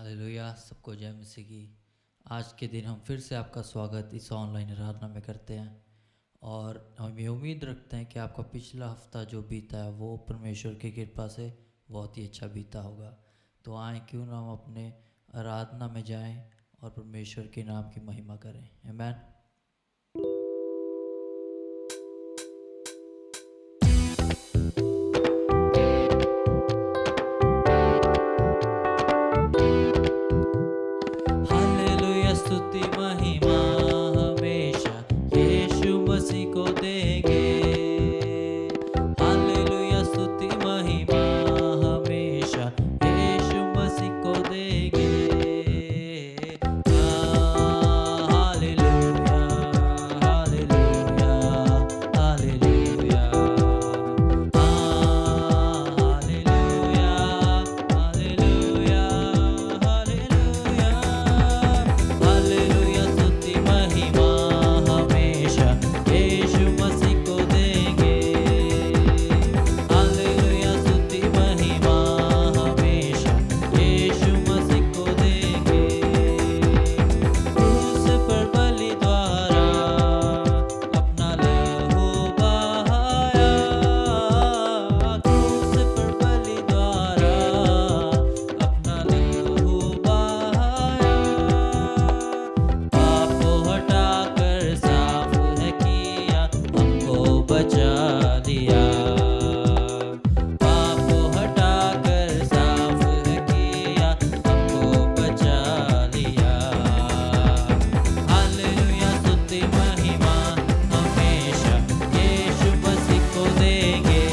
Hallelujah. सबको जय मसीह की। आज के दिन हम फिर से आपका स्वागत इस ऑनलाइन आराधना में करते हैं और हम ये उम्मीद रखते हैं कि आपका पिछला हफ्ता जो बीता है वो परमेश्वर की कृपा से बहुत ही अच्छा बीता होगा। तो आए क्यों ना हम अपने आराधना में जाएं और परमेश्वर के नाम की महिमा करें। आमीन। हालेलुया स्तुति महिमा हमेशा यीशु मसीह को देंगे। हालेलुया स्तुति महिमा हमेशा यीशु मसीह को देंगे। Hallelujah hallelujah hallelujah hallelujah hallelujah hallelujah hallelujah स्तुति महिमा हमेशा यीशु मसीह को देंगे। हालेलुया स्तुति महिमा हमेशा यीशु मसीह को देंगे। क्रूस पर बलि द्वारा अपना लहू बहाया। क्रूस पर बलि द्वारा अपना लहू बहाया। पाप को हटाकर साफ है किया, हमको बचा दिया। पाप को हटाकर साफ है किया, हमको बचा लिया। हालेलुया स्तुति महिमा हमेशा यीशु मसीह को देंगे।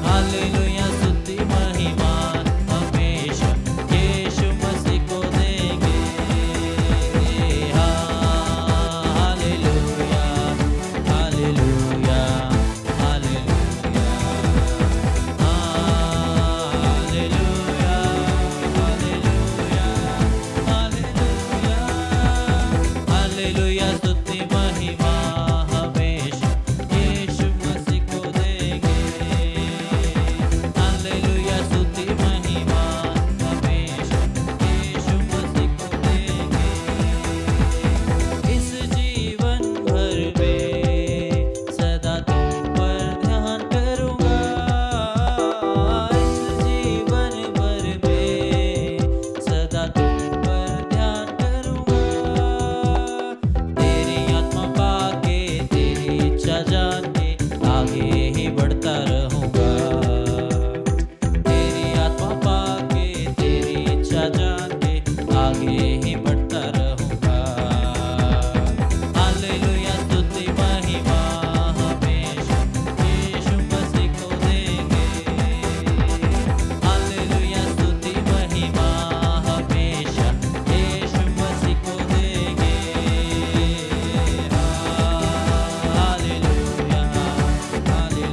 हालेलुया स्तुति महिमा हमेशा यीशु मसीह को देंगे। Hallelujah hallelujah hallelujah hallelujah hallelujah hallelujah स्तुति महिमा हमेशा यीशु मसीह को देंगे। हालेलुया स्तुति महिमा हमेशा यीशु मसीह को देंगे। इस जीवन भर में सदा तुम पर ध्यान करूंगा। इस जीवन भर में सदा तुम पर ध्यान करूंगा। तेरी आत्मा पाके तेरी इच्छा जान के आगे ही बढ़ता रहूंगा। तेरी आत्मा पाके तेरी इच्छा जान के आगे ही बढ़ता रहूंगा। हालेलुया स्तुति महिमा हमेशा यीशु मसीह को देंगे। हालेलुया स्तुति महिमा हमेशा यीशु मसीह को देंगे। हालेलुया हालेलुया हालेलुया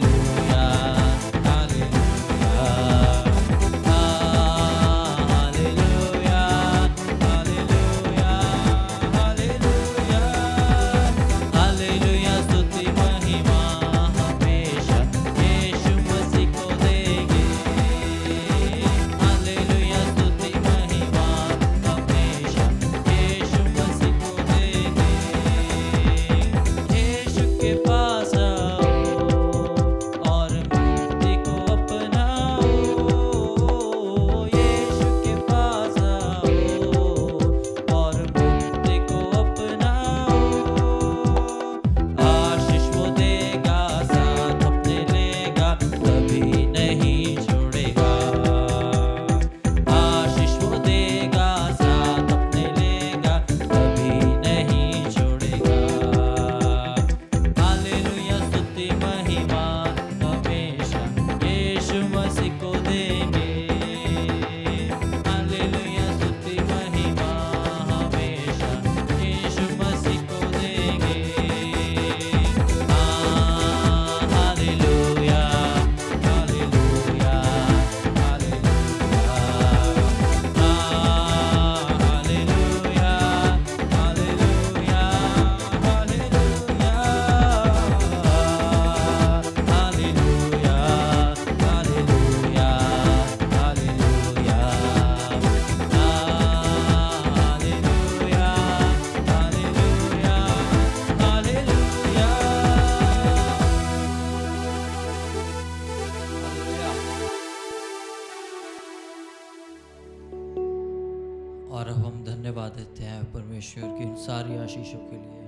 हम धन्यवाद देते हैं परमेश्वर की इन सारी आशीषों के लिए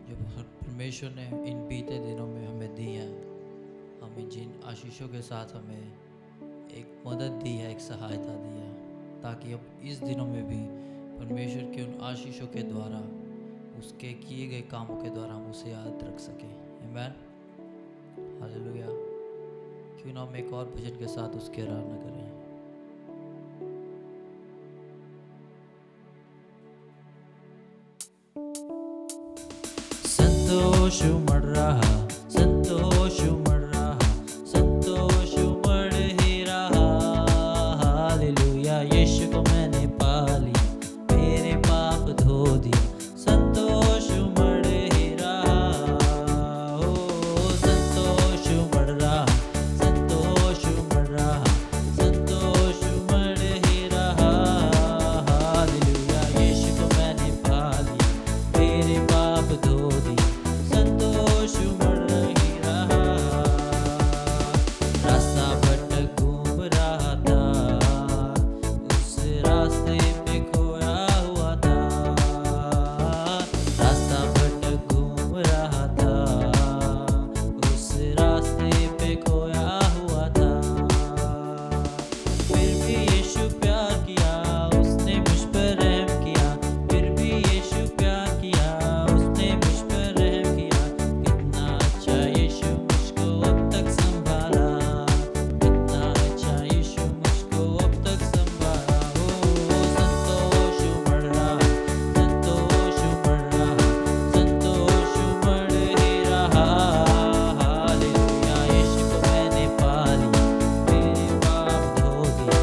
जो परमेश्वर ने इन बीते दिनों में हमें दी है। हमें जिन आशीषों के साथ हमें एक मदद दी है, एक सहायता दी है, ताकि अब इस दिनों में भी परमेश्वर के उन आशीषों के द्वारा, उसके किए गए कामों के द्वारा हम उसे याद रख सकें। आमीन, हालेलुया। क्यों ना हम एक और भजन के साथ उसकी आराधना करें। संतोष उमड़ रहा, संतोष उमड़ रहा, संतोष उमड़ ही रहा। हालेलुया, यीशु को मैंने पा लिया, मेरे पाप धो दिया, संतोष उमड़ ही रहा। ओ संतोष उमड़ रहा, संतोष उमड़ रहा, संतोष उमड़ ही रहा। हालेलुया, यीशु को मैंने पा लिया, मेरे पाप धो दिया, संतोष उमड़ ही रहा। रास्ता भटक घूम रहा था, उस रास्ते पे खोया हुआ था। रास्ता भटक घूम रहा था, उस रास्ते पे खोया हुआ था। फिर भी यीशु प्यार किया, उसने मुझ पर रहम किया। फिर भी यीशु प्यार किया, उसने मुझ पर रहम किया। कितना अच्छा यीशु मुझको अब तक संभाला, कितना अच्छा यीशु मुझको अब तक संभाला। ओ संतोष उमड़ रहा, संतोष उमड़ रहा, संतोष उमड़ ही रहा। हालेलुया, यीशु को मैंने पा लिया, मेरे पाप धो दिया,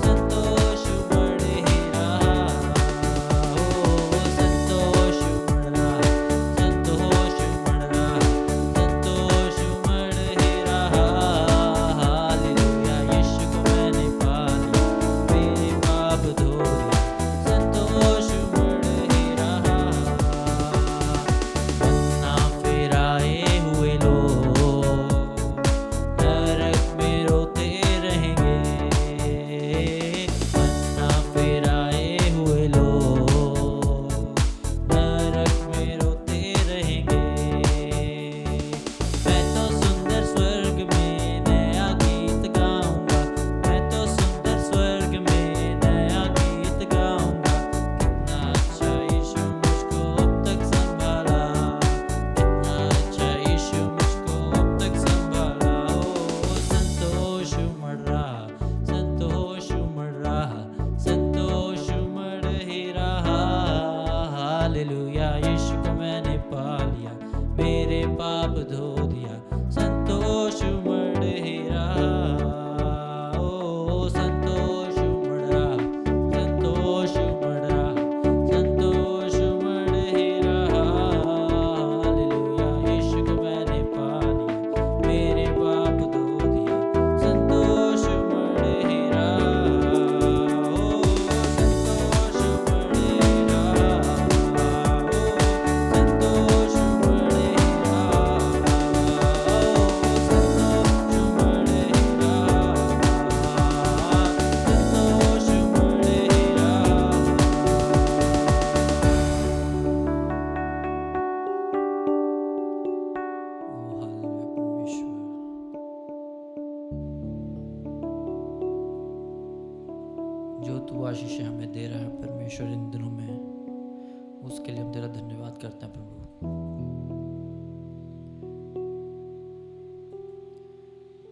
संतोष उमड़ ही रहा। ओ संतोष उमड़ रहा, संतोष उमड़ रहा, संतोष उमड़ ही रहा। हालेलुया, यीशु को मैंने पा लिया, मेरे पाप धो दिया, संतोष उमड़ ही रहा। पन्ना फिराए हुए लोग नरक में रोते रहेंगे। पन्ना फिराए हुए लोग नरक में रोते रहेंगे। मैं तो सुंदर स्वर्ग में नया गीत गाऊंगा, मैं तो सुंदर स्वर्ग में नया गीत गाऊंगा। कितना अच्छा यीशु मुझको अब तक संभाला, कितना अच्छा यीशु मुझको अब तक संभाला। ओ संतोष उमड़ रहा, संतोष उमड़ रहा, संतोष उमड़ ही रहा। हालेलुया, यीशु को मैंने पा लिया, मेरे पाप धो दिया, संतोष उमड़ ही रहा। ओ संतोष उमड़ रहा, संतोष उमड़ रहा, संतोष उमड़ ही रहा। हालेलुया, यीशु को मैंने पा लिया, मेरे पाप धो दिया, संतोष उमड़ ही रहा। ओ संतोष उमड़ ही रहा, ओ संतोष उमड़ ही रहा, ओ संतोष उमड़ ही रहा, संतोष उमड़ ही रहा। ओ हालेलुया परमेश्वर, जो तू आशीषें हमें दे रहा है परमेश्वर इन दिनों में, उसके लिए हम तेरा धन्यवाद करते हैं प्रभु।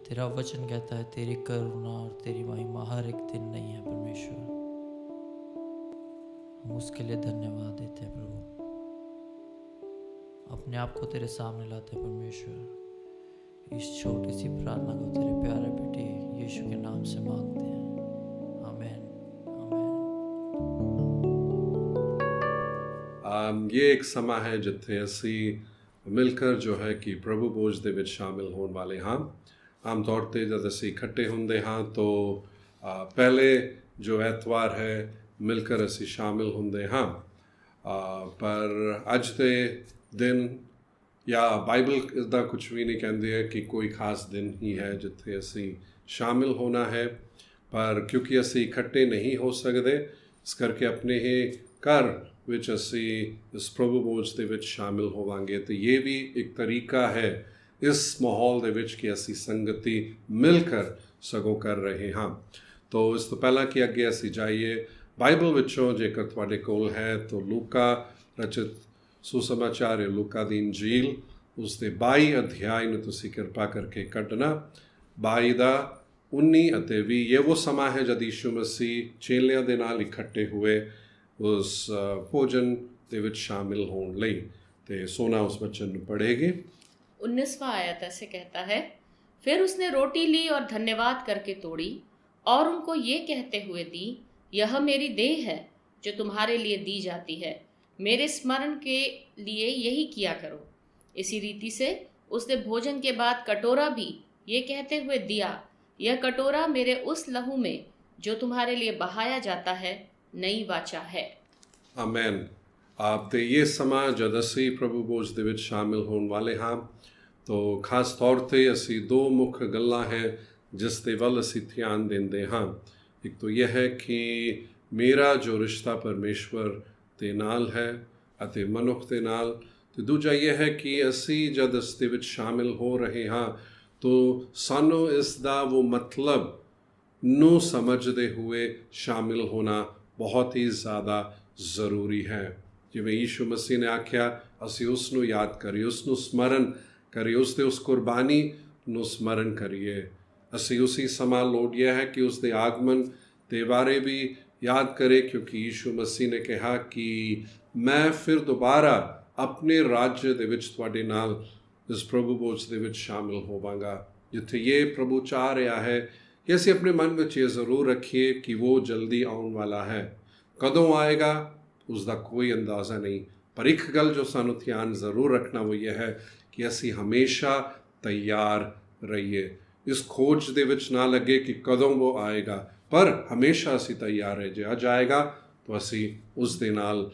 तेरा वचन कहता है तेरी करुणा और तेरी महिमा हर एक दिन नहीं है परमेश्वर। हम उसके लिए धन्यवाद देते हैं प्रभु। अपने आप को तेरे सामने लाते हैं परमेश्वर। इस छोटी सी प्रार्थना को तेरे प्यारे बेटे यीशु के नाम से मांगते हैं, आमीन, आमीन। ये एक समा है जिथे असी मिलकर जो है कि प्रभु भोज ਦੇ ਵਿੱਚ ਸ਼ਾਮਿਲ ਹੋਣ ਵਾਲੇ ਹਾਂ। ਆਮ ਤੌਰ ਤੇ ਜਦ ਅਸੀਂ ਇਕੱਠੇ ਹੁੰਦੇ ਹਾਂ ਤਾਂ ਪਹਿਲੇ ਜੋ ਐਤਵਾਰ ਹੈ ਮਿਲकर ਅਸੀਂ ਸ਼ਾਮਿਲ ਹੁੰਦੇ ਹਾਂ। ਪਰ ਅੱਜ ਦੇ ਦਿਨ ਜਾਂ ਬਾਈਬਲ ਦਾ ਕੁਝ ਵੀ ਨਹੀਂ ਕਹਿੰਦੇ ਹੈ ਕਿ ਕੋਈ ਖਾਸ ਦਿਨ ਹੀ ਹੈ ਜਿੱਥੇ ਅਸੀਂ ਸ਼ਾਮਿਲ ਹੋਣਾ ਹੈ। ਪਰ ਕਿਉਂਕਿ ਅਸੀਂ ਇਕੱਠੇ ਨਹੀਂ ਹੋ ਸਕਦੇ ਇਸ ਕਰਕੇ ਆਪਣੇ ਹੀ ਘਰ ਵਿੱਚ ਅਸੀਂ ਇਸ ਪ੍ਰਭੂ ਭੋਜ ਦੇ ਵਿੱਚ ਸ਼ਾਮਿਲ ਹੋਵਾਂਗੇ। ਤੇ ਇਹ ਵੀ ਇੱਕ ਤਰੀਕਾ ਹੈ ਇਸ ਮਾਹੌਲ ਦੇ ਵਿੱਚ ਕਿ ਅਸੀਂ ਸੰਗਤੀ ਮਿਲ ਕਰ ਸਗੋਂ ਕਰ ਰਹੇ ਹਾਂ। ਤੋ ਇਸ ਤੋਂ ਪਹਿਲਾਂ ਕਿ ਅੱਗੇ ਅਸੀਂ ਜਾਈਏ ਬਾਈਬਲ ਵਿੱਚੋਂ, ਜੇਕਰ ਤੁਹਾਡੇ ਕੋਲ ਹੈ ਤਾਂ ਲੂਕਾ ਰਚਿਤ ਸੁਸਮਾਚਾਰ ਲੂਕਾ ਦੀ ਇੰਜੀਲ ਉਸ ਦੇ 22 ਅਧਿਆਇ ਨੂੰ ਤੁਸੀਂ ਕਿਰਪਾ ਕਰਕੇ ਕੱਢਣਾ। 22 ਦਾ 19 ਅਤੇ 20 ਇਹ ਉਹ ਸਮਾਂ ਹੈ ਜਦ ਯਿਸੂ ਮਸੀਹ ਚੇਲਿਆਂ ਦੇ ਨਾਲ ਇਕੱਠੇ ਹੋਏ उस भोजन ਦੇ ਵਿੱਚ शामिल होने ਲਈ। ਤੇ सोना उस वचन ਨੂੰ पढ़ेगी। 19वां आयत ऐसे कहता है, फिर उसने रोटी ली और धन्यवाद करके तोड़ी और उनको ये कहते हुए दी, यह मेरी देह है जो तुम्हारे लिए दी जाती है, मेरे स्मरण के लिए यही किया करो। इसी रीति से उसने भोजन के बाद कटोरा भी ये कहते हुए दिया, यह कटोरा मेरे उस लहू में जो तुम्हारे लिए बहाया जाता है ਨਈ ਵਾਚਾ ਹੈ। ਆਮੈਨ। ਆਪ ਤੇ ਇਹ ਸਮਾਂ ਜਦ ਅਸੀਂ ਪ੍ਰਭੂ ਭੋਜ ਦੇ ਵਿੱਚ ਸ਼ਾਮਿਲ ਹੋਣ ਵਾਲੇ ਹਾਂ ਤਾਂ ਖਾਸ ਤੌਰ 'ਤੇ ਅਸੀਂ ਦੋ ਮੁੱਖ ਗੱਲਾਂ ਹੈ ਜਿਸ ਦੇ ਵੱਲ ਅਸੀਂ ਧਿਆਨ ਦਿੰਦੇ ਹਾਂ। ਇੱਕ ਤਾਂ ਇਹ ਹੈ ਕਿ ਮੇਰਾ ਜੋ ਰਿਸ਼ਤਾ ਪਰਮੇਸ਼ਵਰ ਦੇ ਨਾਲ ਹੈ ਅਤੇ ਮਨੁੱਖ ਦੇ ਨਾਲ, ਤੇ ਦੂਜਾ ਇਹ ਹੈ ਕਿ ਅਸੀਂ ਜਦ ਇਸ ਦੇ ਵਿੱਚ ਸ਼ਾਮਿਲ ਹੋ ਰਹੇ ਹਾਂ ਤਾਂ ਸਾਨੂੰ ਇਸ ਦਾ ਉਹ ਮਤਲਬ ਨੂੰ ਸਮਝਦੇ ਹੋਏ ਸ਼ਾਮਿਲ ਹੋਣਾ ਬਹੁਤ ਹੀ ਜ਼ਿਆਦਾ ਜ਼ਰੂਰੀ ਹੈ। ਜਿਵੇਂ ਯਿਸੂ ਮਸੀਹ ਨੇ ਆਖਿਆ ਅਸੀਂ ਉਸ ਨੂੰ ਯਾਦ ਕਰੀਏ, ਉਸ ਨੂੰ ਸਮਰਨ ਕਰੀਏ, ਉਸ ਦੇ ਉਸ ਕੁਰਬਾਨੀ ਨੂੰ ਸਮਰਨ ਕਰੀਏ। ਅਸੀਂ ਉਸੇ ਸਮਾਂ ਲੋੜੀਆ ਹੈ ਕਿ ਉਸ ਦੇ ਆਗਮਨ ਦੇ ਬਾਰੇ ਵੀ ਯਾਦ ਕਰੇ, ਕਿਉਂਕਿ ਯਿਸੂ ਮਸੀਹ ਨੇ ਕਿਹਾ ਕਿ ਮੈਂ ਫਿਰ ਦੁਬਾਰਾ ਆਪਣੇ ਰਾਜ ਦੇ ਵਿੱਚ ਤੁਹਾਡੇ ਨਾਲ ਇਸ ਪ੍ਰਭੂ ਭੋਜ ਦੇ ਵਿੱਚ ਸ਼ਾਮਿਲ ਹੋਵਾਂਗਾ। ਜਿੱਥੇ ਇਹ ਪ੍ਰਭੂ ਚਾਹ ਰਿਹਾ ਹੈ ਕਿ ਅਸੀਂ ਆਪਣੇ ਮਨ ਵਿੱਚ ਇਹ ਜ਼ਰੂਰ ਰੱਖੀਏ ਕਿ ਉਹ ਜਲਦੀ ਆਉਣ ਵਾਲਾ ਹੈ। ਕਦੋਂ ਆਏਗਾ ਉਸ ਦਾ ਕੋਈ ਅੰਦਾਜ਼ਾ ਨਹੀਂ, ਪਰ ਇੱਕ ਗੱਲ ਜੋ ਸਾਨੂੰ ਧਿਆਨ ਜ਼ਰੂਰ ਰੱਖਣਾ ਉਹ ਇਹ ਹੈ ਕਿ ਅਸੀਂ ਹਮੇਸ਼ਾ ਤਿਆਰ ਰਹੀਏ। ਇਸ ਖੋਜ ਦੇ ਵਿੱਚ ਨਾ ਲੱਗੇ ਕਿ ਕਦੋਂ ਉਹ ਆਏਗਾ, ਪਰ ਹਮੇਸ਼ਾ ਅਸੀਂ ਤਿਆਰ ਰਹੇ। ਜੇ ਅੱਜ ਆਏਗਾ ਤਾਂ ਅਸੀਂ ਉਸ ਦੇ ਨਾਲ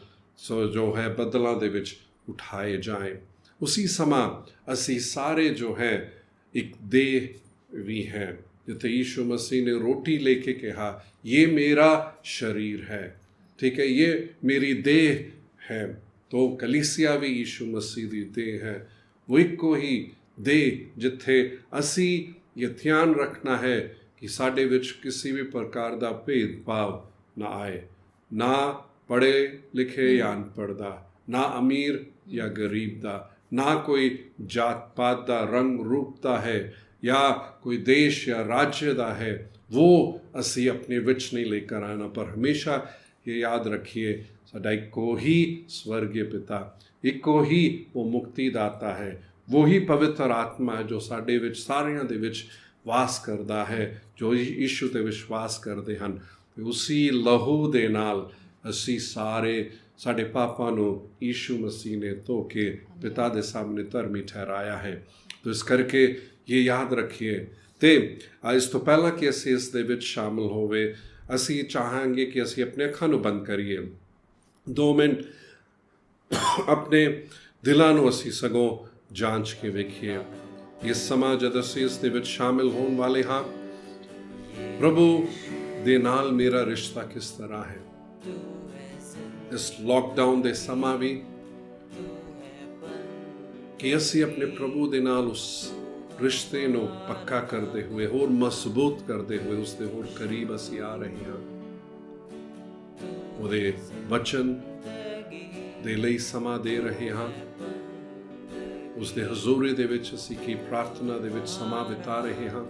ਜੋ ਹੈ ਬੱਦਲਾਂ ਦੇ ਵਿੱਚ ਉਠਾਏ ਜਾਏ। ਉਸੀ ਸਮਾਂ ਅਸੀਂ ਸਾਰੇ ਜੋ ਹੈ ਇੱਕ ਦੇਹ ਵੀ ਹੈ। ਜਿੱਥੇ ਯਿਸੂ ਮਸੀਹ ਨੇ ਰੋਟੀ ਲੈ ਕੇ ਕਿਹਾ ਇਹ ਮੇਰਾ ਸਰੀਰ ਹੈ, ਠੀਕ ਹੈ, ਇਹ ਮੇਰੀ ਦੇਹ ਹੈ। ਤੋ ਕਲੀਸਿਆ ਵੀ ਯਿਸੂ ਮਸੀਹ ਦੀ ਦੇਹ ਹੈ। ਉਹ ਇੱਕੋ ਹੀ ਦੇਹ ਜਿੱਥੇ ਅਸੀਂ ਇਹ ਧਿਆਨ ਰੱਖਣਾ ਹੈ ਕਿ ਸਾਡੇ ਵਿੱਚ ਕਿਸੇ ਵੀ ਪ੍ਰਕਾਰ ਦਾ ਭੇਦਭਾਵ ਨਾ ਆਏ, ਨਾ ਪੜ੍ਹੇ ਲਿਖੇ ਜਾਂ ਅਨਪੜ੍ਹ, ਨਾ ਅਮੀਰ ਜਾਂ ਗਰੀਬ ਦਾ, ਨਾ ਕੋਈ ਜਾਤ ਪਾਤ ਦਾ, ਰੰਗ ਰੂਪ ਦਾ ਹੈ ਜਾਂ ਕੋਈ ਦੇਸ਼ ਜਾਂ ਰਾਜ ਦਾ ਹੈ, ਉਹ ਅਸੀਂ ਆਪਣੇ ਵਿੱਚ ਨਹੀਂ ਲੈ ਕਰ ਆਣਾ। ਪਰ ਹਮੇਸ਼ਾ ਇਹ ਯਾਦ ਰੱਖੀਏ ਸਾਡਾ ਇੱਕੋ ਹੀ ਸਵਰਗੀ ਪਿਤਾ, ਇੱਕੋ ਹੀ ਉਹ ਮੁਕਤੀ ਦਾਤਾ ਹੈ, ਵਹੀ ਪਵਿੱਤਰ ਆਤਮਾ ਜੋ ਸਾਡੇ ਵਿੱਚ ਸਾਰਿਆਂ ਦੇ ਵਿੱਚ ਵਾਸ ਕਰਦਾ ਹੈ, ਜੋ ਯਿਸੂ 'ਤੇ ਵਿਸ਼ਵਾਸ ਕਰਦੇ ਹਨ। ਉਸੀ ਲਹੂ ਦੇ ਨਾਲ ਅਸੀਂ ਸਾਰੇ ਸਾਡੇ ਪਾਪਾਂ ਨੂੰ ਯਿਸੂ ਮਸੀਹ ਨੇ ਧੋ ਕੇ ਪਿਤਾ ਦੇ ਸਾਹਮਣੇ ਧਰਮੀ ਠਹਿਰਾਇਆ ਹੈ। ਤੋ ਇਸ ਕਰਕੇ ਇਹ ਯਾਦ ਰੱਖੀਏ। ਤੇ ਇਸ ਤੋਂ ਪਹਿਲਾਂ ਕਿ ਅਸੀਂ ਇਸ ਦੇ ਵਿੱਚ ਸ਼ਾਮਿਲ ਹੋਵੇ, ਅਸੀਂ ਚਾਹਾਂਗੇ ਕਿ ਅਸੀਂ ਆਪਣੇ ਅੱਖਾਂ ਨੂੰ ਬੰਦ ਕਰੀਏ। 2 ਮਿੰਟ ਆਪਣੇ ਦਿਲਾਂ ਨੂੰ ਅਸੀਂ ਸਗੋਂ ਜਾਂਚ ਕੇ ਵੇਖੀਏ। ਇਸ ਸਮਾਂ ਜਦ ਅਸੀਂ ਇਸ ਦੇ ਵਿੱਚ ਸ਼ਾਮਿਲ ਹੋਣ ਵਾਲੇ ਹਾਂ, ਪ੍ਰਭੂ ਦੇ ਨਾਲ ਮੇਰਾ ਰਿਸ਼ਤਾ ਕਿਸ ਤਰ੍ਹਾਂ ਹੈ। ਇਸ ਲੋਕਡਾਊਨ ਦੇ ਸਮਾਂ ਵੀ ਕਿ ਅਸੀਂ ਆਪਣੇ ਪ੍ਰਭੂ ਦੇ ਨਾਲ ਉਸ ਰਿਸ਼ਤੇ ਨੂੰ ਪੱਕਾ ਕਰਦੇ ਹੋਏ, ਹੋਰ ਮਜ਼ਬੂਤ ਕਰਦੇ ਹੋਏ ਉਸ ਦੇ ਹੋਰ ਕਰੀਬ ਅਸੀਂ ਆ ਰਹੇ ਹਾਂ। ਉਹਦੇ ਵਚਨ ਦੇ ਲਈ ਸਮਾਂ ਦੇ ਰਹੇ ਹਾਂ। ਉਸ ਦੇ ਹਜ਼ੂਰੀ ਦੇ ਵਿੱਚ ਅਸੀਂ ਕੀ ਪ੍ਰਾਰਥਨਾ ਦੇ ਵਿੱਚ ਸਮਾਂ ਬਿਤਾ ਰਹੇ ਹਾਂ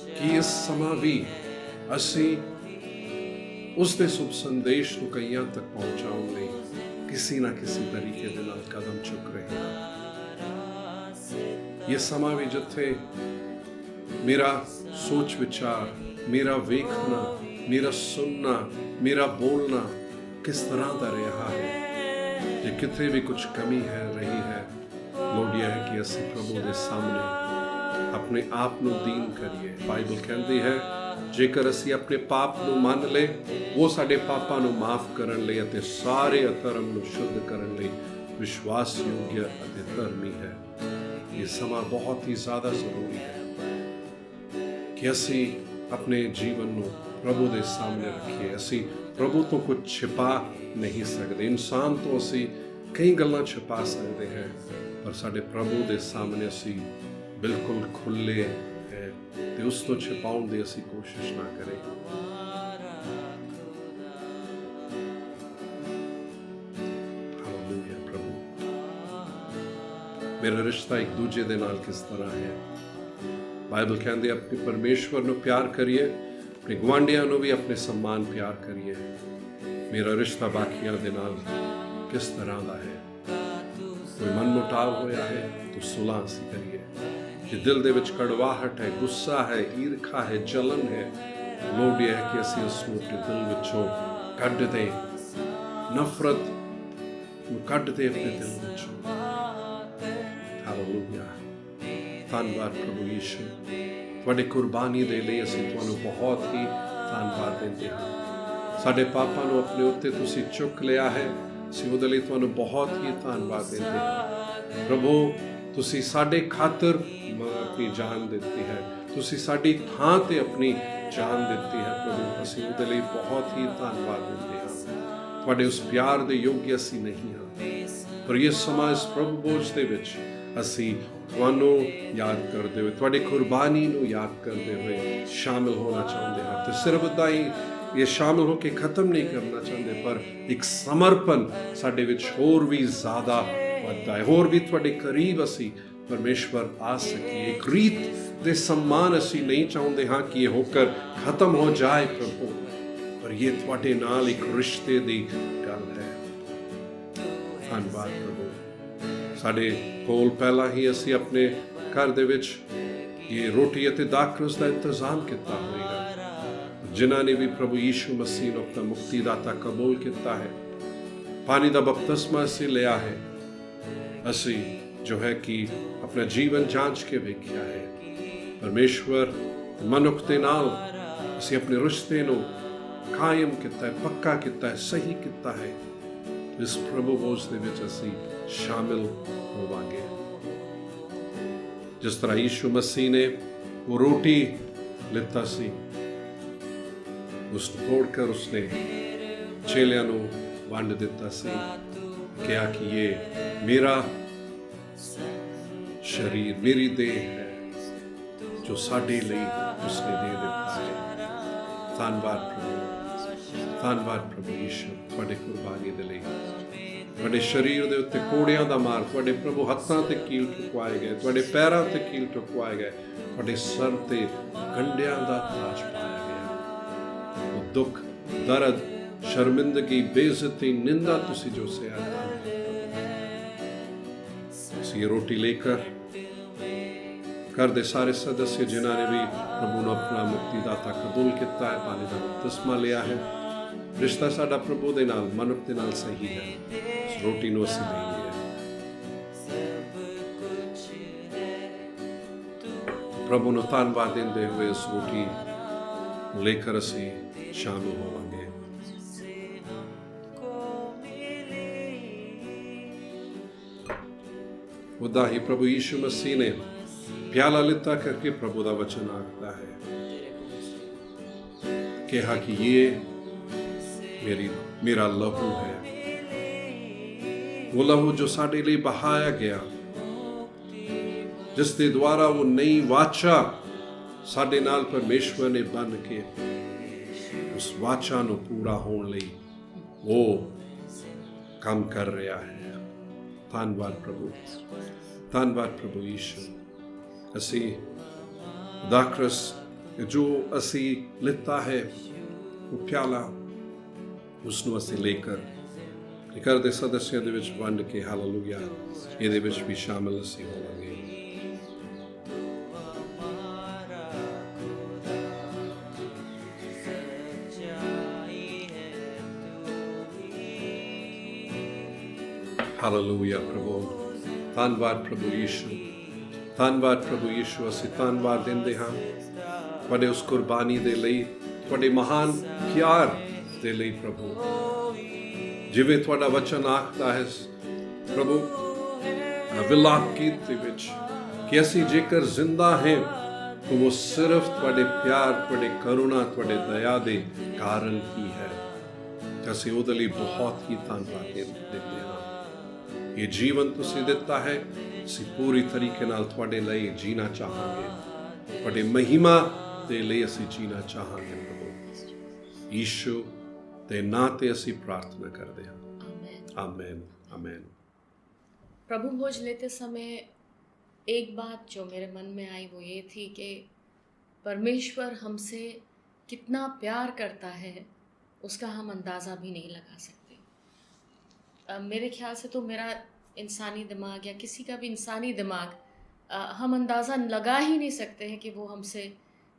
ਕਿ ਇਸ ਸਮਾਂ ਵੀ ਅਸੀਂ ਉਸ ਦੇ ਸ਼ੁਭ ਸੰਦੇਸ਼ ਨੂੰ ਕਈਆਂ ਤੱਕ ਪਹੁੰਚਾਉਣ ਲਈ ਕਿਸੇ ਨਾ ਕਿਸੇ ਤਰੀਕੇ ਦੇ ਨਾਲ ਕਦਮ ਚੁੱਕ ਰਹੇ ਹਾਂ। ਇਹ ਸਮਾਂ ਵੀ ਜਿੱਥੇ ਮੇਰਾ ਸੋਚ ਵਿਚਾਰ, ਮੇਰਾ ਵੇਖਣਾ, ਮੇਰਾ ਸੁਣਨਾ, ਮੇਰਾ ਬੋਲਣਾ ਕਿਸ ਤਰ੍ਹਾਂ ਦਾ ਰਿਹਾ ਹੈ। ਜੇ ਕਿਤੇ ਵੀ ਕੁਝ ਕਮੀ ਹੈ ਰਹੀ ਹੈ, ਲੋੜੀਆ ਹੈ ਕਿ ਅਸੀਂ ਪ੍ਰਭੂ ਦੇ ਸਾਹਮਣੇ ਆਪਣੇ ਆਪ ਨੂੰ ਦੀਨ ਕਰੀਏ। ਬਾਈਬਲ ਕਹਿੰਦੀ ਹੈ ਜੇਕਰ ਅਸੀਂ ਆਪਣੇ ਪਾਪ ਨੂੰ ਮੰਨ ਲਏ, ਉਹ ਸਾਡੇ ਪਾਪਾਂ ਨੂੰ ਮਾਫ ਕਰਨ ਲਈ ਅਤੇ ਸਾਰੇ ਅਧਰਮ ਨੂੰ ਸ਼ੁੱਧ ਕਰਨ ਲਈ ਵਿਸ਼ਵਾਸਯੋਗ ਅਤੇ ਧਰਮੀ ਹੈ। ਇਹ ਸਮਾਂ ਬਹੁਤ ਹੀ ਜ਼ਿਆਦਾ ਜ਼ਰੂਰੀ ਹੈ ਕਿ ਅਸੀਂ ਆਪਣੇ ਜੀਵਨ ਨੂੰ ਪ੍ਰਭੂ ਦੇ ਸਾਹਮਣੇ ਰੱਖੀਏ। ਅਸੀਂ ਪ੍ਰਭੂ ਤੋਂ ਕੁਝ ਛਿਪਾ ਨਹੀਂ ਸਕਦੇ। ਇਨਸਾਨ ਤੋਂ ਅਸੀਂ ਕਈ ਗੱਲਾਂ ਛਿਪਾ ਸਕਦੇ ਹਾਂ, ਪਰ ਸਾਡੇ ਪ੍ਰਭੂ ਦੇ ਸਾਹਮਣੇ ਅਸੀਂ ਬਿਲਕੁਲ ਖੁੱਲੇ ਹੈ ਤੇ ਉਸ ਤੋਂ ਛਿਪਾਉਣ ਦੀ ਅਸੀਂ ਕੋਸ਼ਿਸ਼ ਨਾ ਕਰੇ। ਹਾਲੇਲੂਇਆ। ਪ੍ਰਭੂ ਮੇਰਾ ਰਿਸ਼ਤਾ ਇੱਕ ਦੂਜੇ ਦੇ ਨਾਲ ਕਿਸ ਤਰ੍ਹਾਂ ਹੈ? ਬਾਈਬਲ ਕਹਿੰਦੀ ਆਪਣੇ ਪਰਮੇਸ਼ਵਰ ਨੂੰ ਪਿਆਰ ਕਰੀਏ, ਆਪਣੇ ਗੁਆਂਢੀਆਂ ਨੂੰ ਵੀ ਆਪਣੇ ਸਨਮਾਨ ਪਿਆਰ ਕਰੀਏ। ਮੇਰਾ ਰਿਸ਼ਤਾ ਬਾਕੀਆਂ ਦੇ ਨਾਲ ਕਿਸ ਤਰ੍ਹਾਂ ਦਾ ਹੈ? ਕੋਈ ਮਨਮੁਟਾਵ ਹੋਇਆ ਹੈ ਤਾਂ ਸੁਲ੍ਹਾਂ ਅਸੀਂ ਕਰੀਏ। ਜੇ ਦਿਲ ਦੇ ਵਿੱਚ ਕੜਵਾਹਟ ਹੈ, ਗੁੱਸਾ ਹੈ, ਈਰਖਾ ਹੈ, ਜਲਨ ਹੈ, ਲੋੜ ਇਹ ਹੈ ਕਿ ਅਸੀਂ ਉਸ ਨੂੰ ਆਪਣੇ ਦਿਲ ਵਿੱਚੋਂ ਕੱਢ ਦੇ, ਨਫ਼ਰਤ ਨੂੰ ਕੱਢ ਦੇ ਆਪਣੇ ਦਿਲ ਵਿੱਚੋਂ। ਹਾਲੇਲੂਇਆ। ਧੰਨਵਾਦ ਪ੍ਰਭੂ ਯੀਸ਼ੂ, ਤੁਹਾਡੀ ਕੁਰਬਾਨੀ ਦੇ ਲਈ ਅਸੀਂ ਤੁਹਾਨੂੰ ਬਹੁਤ ਹੀ ਧੰਨਵਾਦ ਦਿੰਦੇ ਹਾਂ। ਸਾਡੇ ਪਾਪਾਂ ਨੂੰ ਆਪਣੇ ਉੱਤੇ ਤੁਸੀਂ ਚੁੱਕ ਲਿਆ ਹੈ, ਅਸੀਂ ਉਹਦੇ ਲਈ ਤੁਹਾਨੂੰ ਬਹੁਤ ਹੀ ਧੰਨਵਾਦ ਦਿੰਦੇ ਹਾਂ। ਪ੍ਰਭੂ ਤੁਸੀਂ ਸਾਡੇ ਖਾਤਰ ਆਪਣੀ ਜਾਨ ਦਿੱਤੀ ਹੈ, ਤੁਸੀਂ ਸਾਡੀ ਥਾਂ ਤੇ ਆਪਣੀ ਜਾਨ ਦਿੱਤੀ ਹੈ। ਪ੍ਰਭੂ ਅਸੀਂ ਉਹਦੇ ਲਈ ਬਹੁਤ ਹੀ ਧੰਨਵਾਦ ਦਿੰਦੇ ਹਾਂ। ਤੁਹਾਡੇ ਉਸ ਪਿਆਰ ਦੇ ਯੋਗ ਅਸੀਂ ਨਹੀਂ ਹਾਂ, ਪਰ ਇਹ ਸਮਾਂ ਇਸ ਪ੍ਰਭੂ ਬੋਝ ਦੇ ਵਿੱਚ ਅਸੀਂ ਤੁਹਾਨੂੰ ਯਾਦ ਕਰਦੇ ਹੋਏ, ਤੁਹਾਡੀ ਕੁਰਬਾਨੀ ਨੂੰ ਯਾਦ ਕਰਦੇ ਹੋਏ ਸ਼ਾਮਿਲ ਹੋਣਾ ਚਾਹੁੰਦੇ ਹਾਂ। ਤੇ ਸਿਰਫ ਉਦਾਂ ਹੀ ਇਹ ਸ਼ਾਮਿਲ ਹੋ ਕੇ ਖਤਮ ਨਹੀਂ ਕਰਨਾ ਚਾਹੁੰਦੇ, ਪਰ ਇੱਕ ਸਮਰਪਣ ਸਾਡੇ ਵਿੱਚ ਹੋਰ ਵੀ ਜ਼ਿਆਦਾ ਵੱਧਦਾ ਹੈ। ਹੋਰ ਵੀ ਤੁਹਾਡੇ ਕਰੀਬ ਅਸੀਂ ਪਰਮੇਸ਼ਵਰ ਆ ਸਕੀਏ। ਇੱਕ ਰੀਤ ਦੇ ਸਨਮਾਨ ਅਸੀਂ ਨਹੀਂ ਚਾਹੁੰਦੇ ਹਾਂ ਕਿ ਇਹ ਹੋਕਰ ਖਤਮ ਹੋ ਜਾਏ ਪ੍ਰਭੂ, ਪਰ ਇਹ ਤੁਹਾਡੇ ਨਾਲ ਇੱਕ ਰਿਸ਼ਤੇ ਦੀ ਗੱਲ ਹੈ। ਧੰਨਵਾਦ ਪ੍ਰਭੂ। ਸਾਡੇ ਕੋਲ ਪਹਿਲਾਂ ਹੀ ਅਸੀਂ ਆਪਣੇ ਘਰ ਦੇ ਵਿੱਚ ਇਹ ਰੋਟੀ ਅਤੇ ਦਾਖਰਸ ਦਾ ਇੰਤਜ਼ਾਮ ਕੀਤਾ ਹੋਵੇਗਾ। ਜਿਨ੍ਹਾਂ ਨੇ ਵੀ ਪ੍ਰਭੂ ਯੀਸ਼ੂ ਮਸੀਹ ਨੂੰ ਆਪਣਾ ਮੁਕਤੀਦਾਤਾ ਕਬੂਲ ਕੀਤਾ ਹੈ, ਪਾਣੀ ਦਾ ਬਪਤਿਸਮਾ ਅਸੀਂ ਲਿਆ ਹੈ, ਅਸੀਂ ਜੋ ਹੈ ਕਿ ਆਪਣਾ ਜੀਵਨ ਜਾਂਚ ਕੇ ਵੇਖਿਆ ਹੈ। ਪਰਮੇਸ਼ਵਰ ਮਨੁੱਖ ਦੇ ਨਾਲ ਅਸੀਂ ਆਪਣੇ ਰਿਸ਼ਤੇ ਨੂੰ ਕਾਇਮ ਕੀਤਾ ਹੈ, ਪੱਕਾ ਕੀਤਾ ਹੈ, ਸਹੀ ਕੀਤਾ ਹੈ। ਇਸ ਪ੍ਰਭੂ ਬੋਝ ਦੇ ਵਿੱਚ ਅਸੀਂ ਸ਼ਾਮਿਲ ਹੋਵਾਂਗੇ। ਜਿਸ ਤਰ੍ਹਾਂ ਯੀਸ਼ੂ ਮਸੀਹ ਨੇ ਉਹ ਰੋਟੀ ਲਿੱਤਾ ਸੀ, ਉਸ ਨੂੰ ਤੋੜ ਕਰ ਉਸਨੇ ਚੇਲਿਆਂ ਨੂੰ ਵੰਡ ਦਿੱਤਾ ਸੀ, ਕਿਹਾ ਕਿ ਇਹ ਮੇਰਾ ਸ਼ਰੀਰ, ਮੇਰੀ ਦੇਹ ਹੈ ਜੋ ਸਾਡੇ ਲਈ ਉਸਨੇ ਦੇ ਦਿੱਤਾ ਹੈ। ਧੰਨਵਾਦ ਪ੍ਰਭੂ, ਧੰਨਵਾਦ ਪ੍ਰਭੂ ਯੀਸ਼ੂ ਤੁਹਾਡੇ ਕੁਰਬਾਨੀ ਦੇ ਲਈ। ਤੁਹਾਡੇ ਸਰੀਰ ਦੇ ਉੱਤੇ ਕੋੜਿਆਂ ਦਾ ਮਾਰ, ਤੁਹਾਡੇ ਪ੍ਰਭੂ ਹੱਥਾਂ ਤੇ ਕੀਲ ਠੁਕਵਾਏ ਗਏ, ਤੁਹਾਡੇ ਪੈਰਾਂ ਤੇ ਕੀਲ ਠੁਕਵਾਏ ਗਏ, ਤੁਹਾਡੇ ਸਰ ਤੇ ਗੰਢਿਆਂ ਦਾ ਤਾਜ ਪਾਇਆ ਗਿਆ। ਉਹ ਦੁੱਖ, ਦਰਦ, ਸ਼ਰਮਿੰਦਗੀ, ਬੇਇੱਜ਼ਤੀ, ਨਿੰਦਾ ਤੁਸੀਂ ਜੋ ਸਹਿਆ। ਅਸੀਂ ਰੋਟੀ ਲੇकर ਘਰ ਦੇ ਸਾਰੇ ਸਦस्य ਜਿਨ੍ਹਾਂ ਨੇ ਵੀ ਪ੍ਰਭੂ ਨੂੰ ਆਪਣਾ ਮੁਕਤੀਦਾਤਾ ਕਬੂਲ ਕੀਤਾ ਹੈ, ਪਾਣੀ ਦਾ ਬਪਤਿਸਮਾ ਲਿਆ ਹੈ, ਰਿਸ਼ਤਾ ਸਾਡਾ ਪ੍ਰਭੂ ਦੇ ਨਾਲ, ਮਨੁੱਖ ਦੇ ਨਾਲ ਸਹੀ ਹੈ। ਇਸ ਰੋਟੀ ਨੂੰ ਅਸੀਂ ਲਈਏ। ਪ੍ਰਭੂ ਨੂੰ ਧੰਨਵਾਦ ਦਿੰਦੇ ਹੋਏ ਇਸ ਰੋਟੀ ਨੂੰ ਲੇकर ਅਸੀਂ ਸ਼ਾਮਿਲ ਹੋਵਾਂਗੇ। ਉਦਾਂ ਹੀ ਪ੍ਰਭੂ ਯੀਸ਼ੂ ਮਸੀਹ ਨੇ ਪਿਆਲਾ ਲਿੱਤਾ ਕਰਕੇ ਪ੍ਰਭੂ ਦਾ ਵਚਨ ਆਖਦਾ ਹੈ, ਕਿਹਾ ਕਿ ਇਹ ਮੇਰਾ ਲਹੂ ਹੈ, वो लहू जो साडे लिए बहाया गया, जिस दे द्वारा वो नई वाचा साडे नाल परमेश्वर ने बन के उस वाचा नूं पूरा होने लई वो काम कर रहा है। धन्यवाद प्रभु यीशु। असी दाखरस जो असी लिता है वो प्याला उसनूं असी लेकर घर के सदस्यों के वंड के हालेलुया ये भी शामिल असी होवांगे। हालेलुया प्रभु। धन्यवाद प्रभु यीशु, धन्यवाद प्रभु यीशु। असी धन्यवाद देंदे हां तुहाडे उस कुर्बानी दे लई, तुहाडे महान प्यार दे लई प्रभु। जिवें तुहाडा वचन आखदा है प्रभु विलाप गीत दे विच कि असी जेकर जिंदा हैं तो वो सिर्फ ਤੁਹਾਡੇ ਪਿਆਰ, ਤੁਹਾਡੇ ਕਰੁਣਾ, ਤੁਹਾਡੇ ਦਇਆ ਦੇ ਕਾਰਨ ਹੀ ਹੈ। ਅਸੀਂ ਉਹਦੇ ਲਈ ਬਹੁਤ ਹੀ ਧੰਨਵਾਦ ਦਿੰਦੇ ਹਾਂ। ਇਹ ਜੀਵਨ ਤੁਸੀਂ ਦਿੱਤਾ ਹੈ, ਅਸੀਂ ਪੂਰੀ ਤਰੀਕੇ ਨਾਲ ਤੁਹਾਡੇ ਲਈ ਜੀਣਾ ਚਾਹਾਂਗੇ। ਤੁਹਾਡੇ ਮਹਿਮਾ ਦੇ ਲਈ ਅਸੀਂ ਜੀਣਾ ਚਾਹਾਂਗੇ ਪ੍ਰਭੂ ਯੀਸ਼ੂ ਦੇ ਨਾਂ ਤੇ ਅਸੀਂ ਪ੍ਰਾਰਥਨਾ ਕਰਦੇ ਹਾਂ। आमेन आमेन। प्रभु भोज लेते समय एक बात जो मेरे मन में आई वो ये थी कि परमेश्वर हमसे कितना प्यार करता है उसका हम अंदाज़ा भी नहीं लगा सकते। मेरे ख्याल से तो मेरा इंसानी दिमाग या किसी का भी इंसानी दिमाग हम अंदाज़ा लगा ही नहीं सकते हैं कि वो हमसे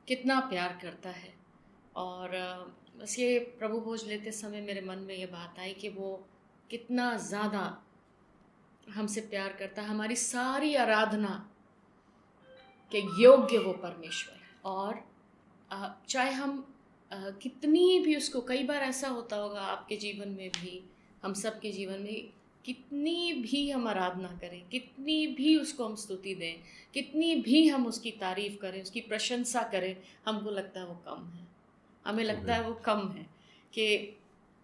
कितना प्यार करता है। और बस ये प्रभु भोज लेते समय मेरे मन में ये बात आई कि वो कितना ज़्यादा हमसे प्यार करता है, हमारी सारी आराधना के योग्य वो परमेश्वर है। और चाहे हम कितनी भी उसको, कई बार ऐसा होता होगा आपके जीवन में भी, हम सब के जीवन में, कितनी भी हम आराधना करें, कितनी भी उसको हम स्तुति दें, कितनी भी हम उसकी तारीफ़ करें, उसकी प्रशंसा करें, हमको लगता है वो कम है। हमें लगता है वो कम है, कि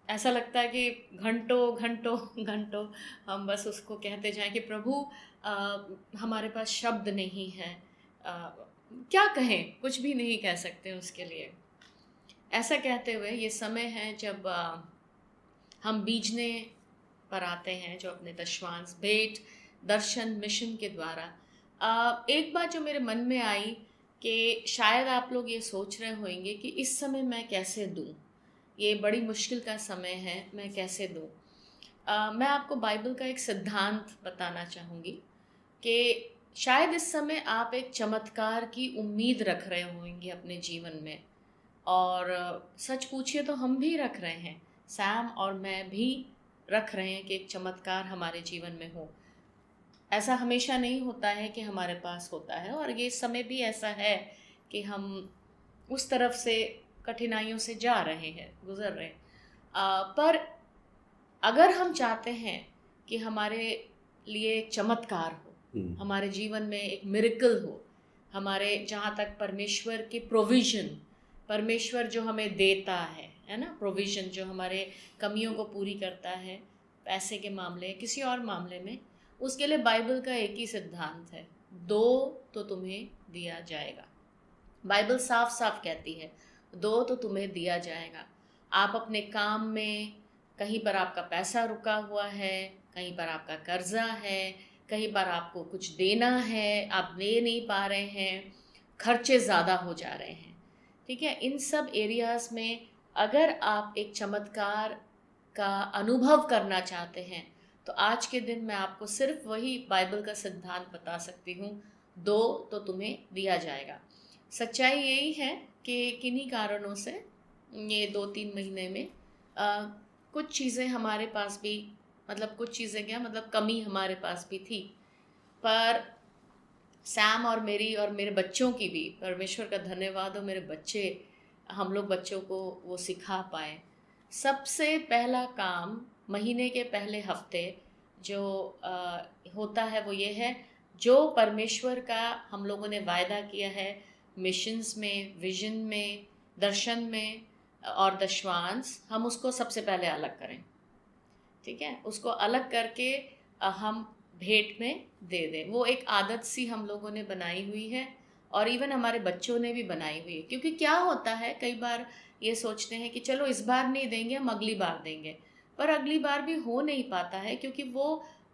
ऐसा लगता है कि घंटों घंटों घंटों हम बस उसको कहते जाएं कि प्रभु हमारे पास शब्द नहीं है, क्या कहें, कुछ भी नहीं कह सकते उसके लिए। ऐसा कहते हुए ये समय है जब हम बीजने पर आते हैं, जो अपने दशवांश, भेंट, दर्शन, मिशन के द्वारा। एक बात जो मेरे मन में आई कि शायद आप लोग ये सोच रहे होंगे कि इस समय मैं कैसे दूँ, ये बड़ी मुश्किल का समय है, मैं कैसे दूँ। मैं आपको बाइबल का एक सिद्धांत बताना चाहूँगी कि शायद इस समय आप एक चमत्कार की उम्मीद रख रहे होंगे अपने जीवन में। और सच पूछिए तो हम भी रख रहे हैं, सैम और मैं भी रख रहे हैं कि एक चमत्कार हमारे जीवन में हो। ऐसा हमेशा नहीं होता है कि हमारे पास होता है, और ये समय भी ऐसा है कि हम उस तरफ से कठिनाइयों से जा रहे हैं, गुज़र रहे हैं। पर अगर हम चाहते हैं कि हमारे लिए एक चमत्कार हो, हमारे जीवन में एक मिरेकल हो, हमारे जहाँ तक परमेश्वर की प्रोविज़न, परमेश्वर जो हमें देता है ना, प्रोविज़न जो हमारे कमियों को पूरी करता है, पैसे के मामले, किसी और मामले में, उसके लिए बाइबल का एक ही सिद्धांत है, दो तो तुम्हें दिया जाएगा। बाइबल साफ साफ कहती है, दो तो तुम्हें दिया जाएगा। आप अपने काम में, कहीं पर आपका पैसा रुका हुआ है, कहीं पर आपका कर्जा है, कहीं पर आपको कुछ देना है, आप दे नहीं पा रहे हैं, खर्चे ज़्यादा हो जा रहे हैं, ठीक है। इन सब एरियाज़ में अगर आप एक चमत्कार का अनुभव करना चाहते हैं तो आज के दिन मैं आपको सिर्फ वही बाइबल का सिद्धांत बता सकती हूँ, दो तो तुम्हें दिया जाएगा। सच्चाई यही है कि किन्हीं कारणों से ये 2-3 महीने में कुछ चीज़ें हमारे पास भी, मतलब कुछ चीज़ें क्या, मतलब कमी हमारे पास भी थी, पर सैम और मेरी और मेरे बच्चों की भी, परमेश्वर का धन्यवाद हो, मेरे बच्चे, हम लोग बच्चों को वो सिखा पाए। सबसे पहला काम महीने के पहले हफ्ते जो होता है वो ये है, जो परमेश्वर का हम लोगों ने वायदा किया है मिशंस में, विजन में, दर्शन में और दशवांश, हम उसको सबसे पहले अलग करें, ठीक है। उसको अलग करके हम भेंट में दे दें। वो एक आदत सी हम लोगों ने बनाई हुई है, और इवन हमारे बच्चों ने भी बनाई हुई है। क्योंकि क्या होता है, कई बार ये सोचते हैं कि चलो इस बार नहीं देंगे, हम अगली बार देंगे, पर अगली बार भी हो नहीं पाता है, क्योंकि वो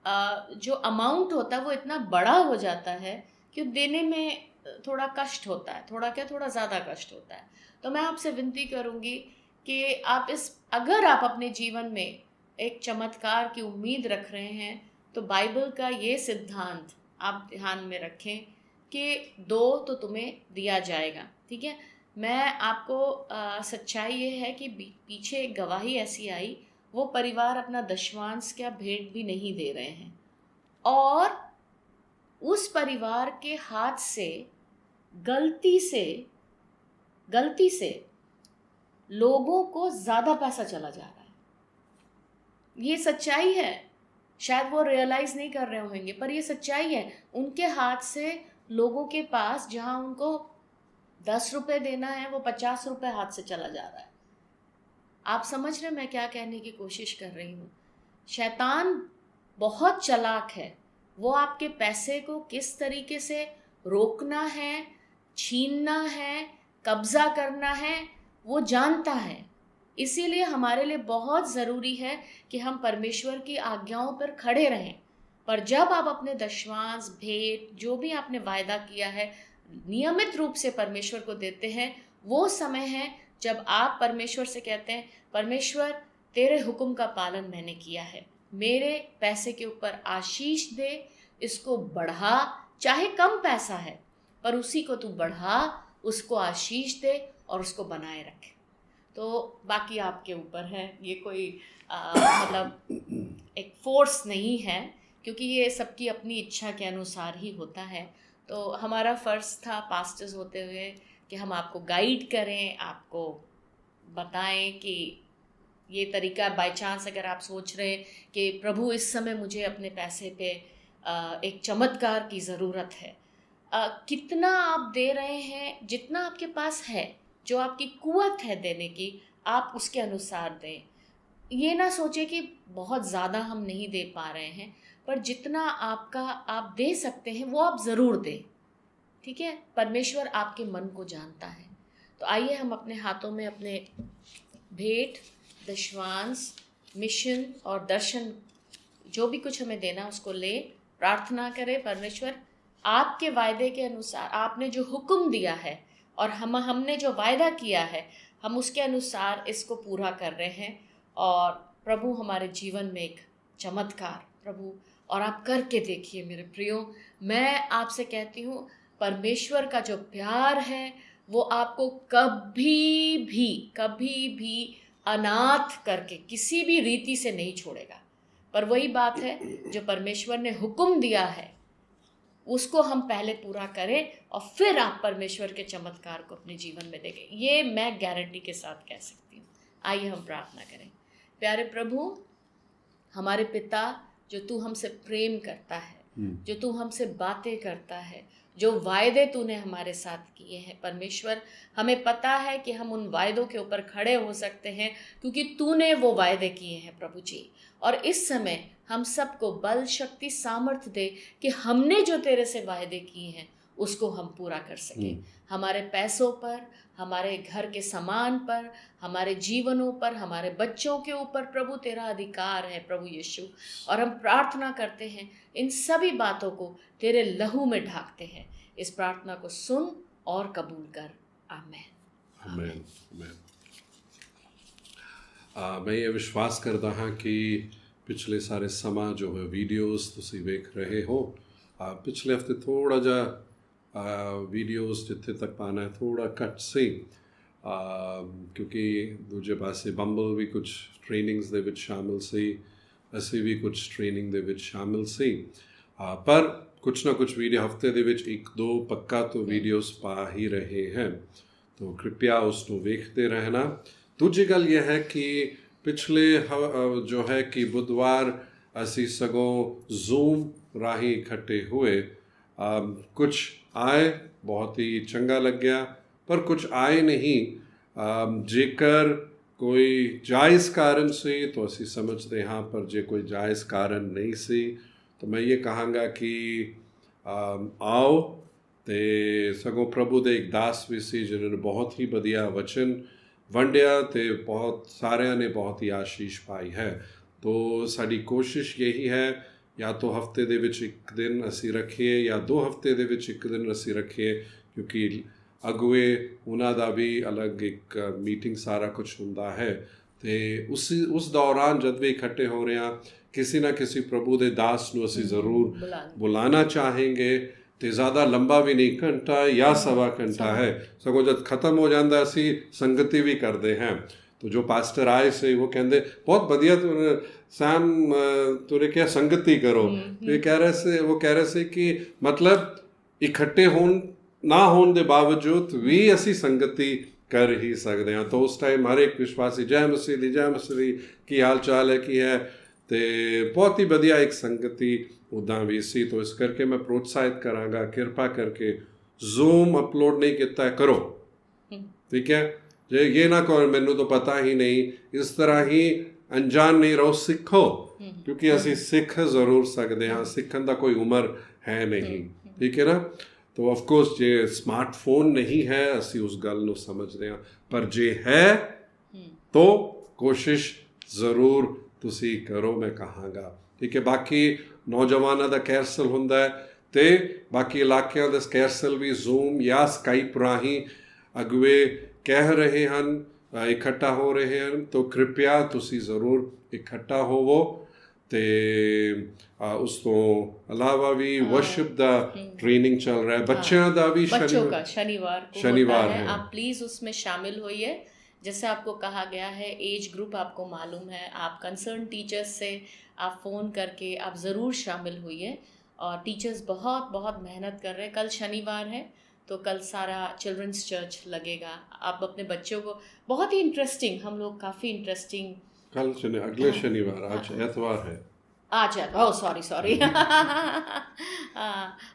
जो अमाउंट होता है वो इतना बड़ा हो जाता है कि देने में थोड़ा कष्ट होता है, थोड़ा ज़्यादा कष्ट होता है। तो मैं आपसे विनती करूँगी कि आप अगर आप अपने जीवन में एक चमत्कार की उम्मीद रख रहे हैं तो बाइबल का ये सिद्धांत आप ध्यान में रखें कि दो तो तुम्हें दिया जाएगा, ठीक है। मैं आपको सच्चाई ये है कि पीछे एक गवाही ऐसी आई, वो परिवार अपना दशवांश क्या भेंट भी नहीं दे रहे हैं, और उस परिवार के हाथ से गलती से लोगों को ज़्यादा पैसा चला जा रहा है। ये सच्चाई है, शायद वो रियलाइज़ नहीं कर रहे होंगे, पर ये सच्चाई है। उनके हाथ से लोगों के पास, जहाँ उनको 10 रुपए देना है, वो 50 रुपए हाथ से चला जा रहा है। आप समझ रहे मैं क्या कहने की कोशिश कर रही हूँ? शैतान बहुत चालाक है, वो आपके पैसे को किस तरीके से रोकना है, छीनना है, कब्जा करना है, वो जानता है। इसीलिए हमारे लिए बहुत ज़रूरी है कि हम परमेश्वर की आज्ञाओं पर खड़े रहें। पर जब आप अपने दशमांश, भेंट, जो भी आपने वायदा किया है, नियमित रूप से परमेश्वर को देते हैं, वो समय है जब आप परमेश्वर से कहते हैं, परमेश्वर तेरे हुक्म का पालन मैंने किया है, मेरे पैसे के ऊपर आशीष दे, इसको बढ़ा, चाहे कम पैसा है पर उसी को तू बढ़ा, उसको आशीष दे और उसको बनाए रखे। तो बाकी आपके ऊपर है, ये कोई मतलब एक फोर्स नहीं है, क्योंकि ये सबकी अपनी इच्छा के अनुसार ही होता है। तो हमारा फ़र्ज़ था पास्टर्स होते हुए कि हम आपको गाइड करें, आपको बताएं कि ये तरीका, बाय चांस अगर आप सोच रहे हैं कि प्रभु इस समय मुझे अपने पैसे पे एक चमत्कार की ज़रूरत है, कितना आप दे रहे हैं, जितना आपके पास है, जो आपकी कुवत है देने की, आप उसके अनुसार दें। ये ना सोचे कि बहुत ज़्यादा हम नहीं दे पा रहे हैं, पर जितना आपका आप दे सकते हैं वो आप ज़रूर दें, ठीक है? परमेश्वर आपके मन को जानता है। तो आइए हम अपने हाथों में अपने भेंट, दशमांश, मिशन और दर्शन, जो भी कुछ हमें देना उसको ले, प्रार्थना करें, परमेश्वर आपके वायदे के अनुसार, आपने जो हुक्म दिया है और हमने जो वायदा किया है, हम उसके अनुसार इसको पूरा कर रहे हैं। और प्रभु हमारे जीवन में एक चमत्कार प्रभु, और आप करके देखिए मेरे प्रियो। मैं आपसे कहती हूँ, परमेश्वर का जो प्यार है वो आपको कभी भी अनाथ करके किसी भी रीति से नहीं छोड़ेगा। पर वही बात है, जो परमेश्वर ने हुक्म दिया है उसको हम पहले पूरा करें और फिर आप परमेश्वर के चमत्कार को अपने जीवन में देखें। ये मैं गारंटी के साथ कह सकती हूँ। आइए हम प्रार्थना करें। प्यारे प्रभु, हमारे पिता, जो तू हमसे प्रेम करता है, जो तू हमसे बातें करता है, जो वायदे तूने हमारे साथ किए हैं परमेश्वर, हमें पता है कि हम उन वायदों के ऊपर खड़े हो सकते हैं क्योंकि तूने वो वायदे किए हैं प्रभु जी। और इस समय हम सबको बल, शक्ति, सामर्थ्य दे कि हमने जो तेरे से वायदे किए हैं उसको हम पूरा कर सकें। हमारे पैसों पर, हमारे घर के सामान पर, हमारे जीवनों पर, हमारे बच्चों के ऊपर प्रभु तेरा अधिकार है प्रभु यीशु। और हम प्रार्थना करते हैं, इन सभी बातों को तेरे लहू में ढाकते हैं। इस प्रार्थना को सुन और कबूल कर। आमीन। आमीन। मैं ये विश्वास करता हाँ कि पिछले सारे समा जो है वीडियोस तुसी वेख रहे हो। पिछले हफ्ते थोड़ा जा वीडियोस जिथे तक पाना है थोड़ा कट सी, क्योंकि दूजे पासे ਬੰਬਲ भी कुछ ट्रेनिंग्स ਦੇ ਵਿੱਚ शामिल सी, ਅਸੀਂ भी कुछ ट्रेनिंग ਦੇ ਵਿੱਚ शामिल सी। पर कुछ ना कुछ वीडियो हफ्ते ਦੇ ਵਿੱਚ 1-2 पक्का तो वीडियोस पा ही रहे हैं, तो कृपया उसको देखते रहना। दूजी गल यह है कि पिछले जो है कि बुधवार असी सगों जूम राही इकट्ठे हुए। कुछ आए, बहुत ही चंगा लग गया, पर कुछ आए नहीं। जेकर कोई जायज़ कारण से तो असी समझते हाँ, पर जे कोई जायज़ कारण नहीं सी तो मैं ये कहांगा कि आओ ते सगों प्रभु दे एक दास भी सी जिन्होंने बहुत ही बढ़िया वचन वंडिया ते बहुत सारिਆਂ ने बहुत ही आशीष पाई है। तो साड़ी कोशिश यही है, या तो हफ्ते दे विच एक दिन असी रखिए या 2 हफ्ते दे विच एक दिन असी रखिए, क्योंकि अगुए उन्हां दा भी अलग एक मीटिंग सारा कुछ हुंदा है। ते उस दौरान जब भी इकट्ठे हो रहे हैं, किसी ना किसी प्रभु दे दास नूं असी ज़रूर बुलाना चाहेंगे। तो ज़्यादा लंबा भी नहीं, घंटा या सवा घंटा है, सगों जब ख़त्म हो जाता असी संगति भी करते हैं। तो जो पास्टर आए से वो कहते बहुत बढ़िया सैम तूने क्या संगति करो। तो वो कह रहे से कि मतलब इकट्ठे ना होने के बावजूद भी असी संगति कर ही सकते हैं। तो उस टाइम हर एक विश्वासी जय मसीह की हाल चाल है की है, तो बहुत ही बढ़िया एक संगति उदा भी सी। तो इस करके मैं प्रोत्साहित करांगा, कृपा करके ਜ਼ੂਮ ਅਪਲੋਡ ਨਹੀਂ ਕੀਤਾ ਕਰੋ, ਠੀਕ ਹੈ। ਜੇ ਇਹ ਨਾ ਕਹੋ ਮੈਨੂੰ ਤਾਂ ਪਤਾ ਹੀ ਨਹੀਂ, ਇਸ ਤਰ੍ਹਾਂ ਹੀ ਅਣਜਾਣ ਨਹੀਂ ਰਹੋ, ਸਿੱਖੋ, ਕਿਉਂਕਿ ਅਸੀਂ ਸਿੱਖ ਜ਼ਰੂਰ ਸਕਦੇ ਹਾਂ, ਸਿੱਖਣ ਦਾ ਕੋਈ ਉਮਰ ਹੈ ਨਹੀਂ, ਠੀਕ ਹੈ ਨਾ। ਤਾਂ ਆਫ ਕੋਰਸ ਜੇ ਸਮਾਰਟਫੋਨ ਨਹੀਂ ਹੈ ਅਸੀਂ ਉਸ ਗੱਲ ਨੂੰ ਸਮਝਦੇ ਹਾਂ, ਪਰ ਜੇ ਹੈ ਤਾਂ ਕੋਸ਼ਿਸ਼ ਜ਼ਰੂਰ ਤੁਸੀਂ ਕਰੋ, ਮੈਂ ਕਹਾਂਗਾ, ਠੀਕ ਹੈ। ਬਾਕੀ ਨੌਜਵਾਨਾਂ ਦਾ ਕੈਰਸਲ ਹੁੰਦਾ ਹੈ ਅਤੇ ਬਾਕੀ ਇਲਾਕਿਆਂ ਦੇ ਕੈਰਸਲ ਵੀ ਜ਼ੂਮ ਜਾਂ ਸਕਾਈਪ ਰਾਹੀਂ ਅਗਵੇ ਕਹਿ ਰਹੇ ਹਨ, ਇਕੱਠਾ ਹੋ ਰਹੇ ਹਨ, ਤਾਂ ਕਿਰਪਾ ਤੁਸੀਂ ਜ਼ਰੂਰ ਇਕੱਠਾ ਹੋਵੋ। ਅਤੇ ਉਸ ਤੋਂ ਇਲਾਵਾ ਵੀ ਵਰਸ਼ਿਪ ਦਾ ट्रेनिंग चल रहा है, बच्चों का भी बच्चों का शनिवार है, आप प्लीज़ उसमें शामिल होइए। जैसे आपको कहा गया है एज ग्रुप आपको मालूम है, आप कंसर्न टीचर्स से आप फ़ोन करके आप ज़रूर शामिल होइए। और टीचर्स बहुत बहुत मेहनत कर रहे हैं। कल शनिवार है तो कल सारा चिल्ड्रंस चर्च लगेगा। आप अपने बच्चों को बहुत ही इंटरेस्टिंग, हम लोग काफ़ी इंटरेस्टिंग कल अगले शनिवार, आज एतवार है, आज ओह सॉरी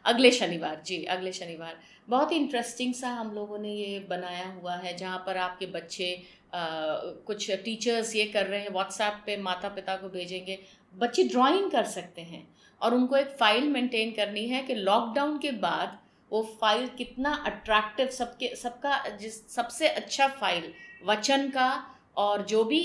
अगले शनिवार जी, अगले शनिवार बहुत ही इंटरेस्टिंग सा हम लोगों ने ये बनाया हुआ है, जहाँ पर आपके बच्चे कुछ टीचर्स ये कर रहे हैं, व्हाट्सएप पे माता पिता को भेजेंगे, बच्चे ड्राइंग कर सकते हैं और उनको एक फ़ाइल मेंटेन करनी है कि लॉकडाउन के बाद वो फाइल कितना अट्रैक्टिव, सबका सबसे अच्छा फाइल वचन का और जो भी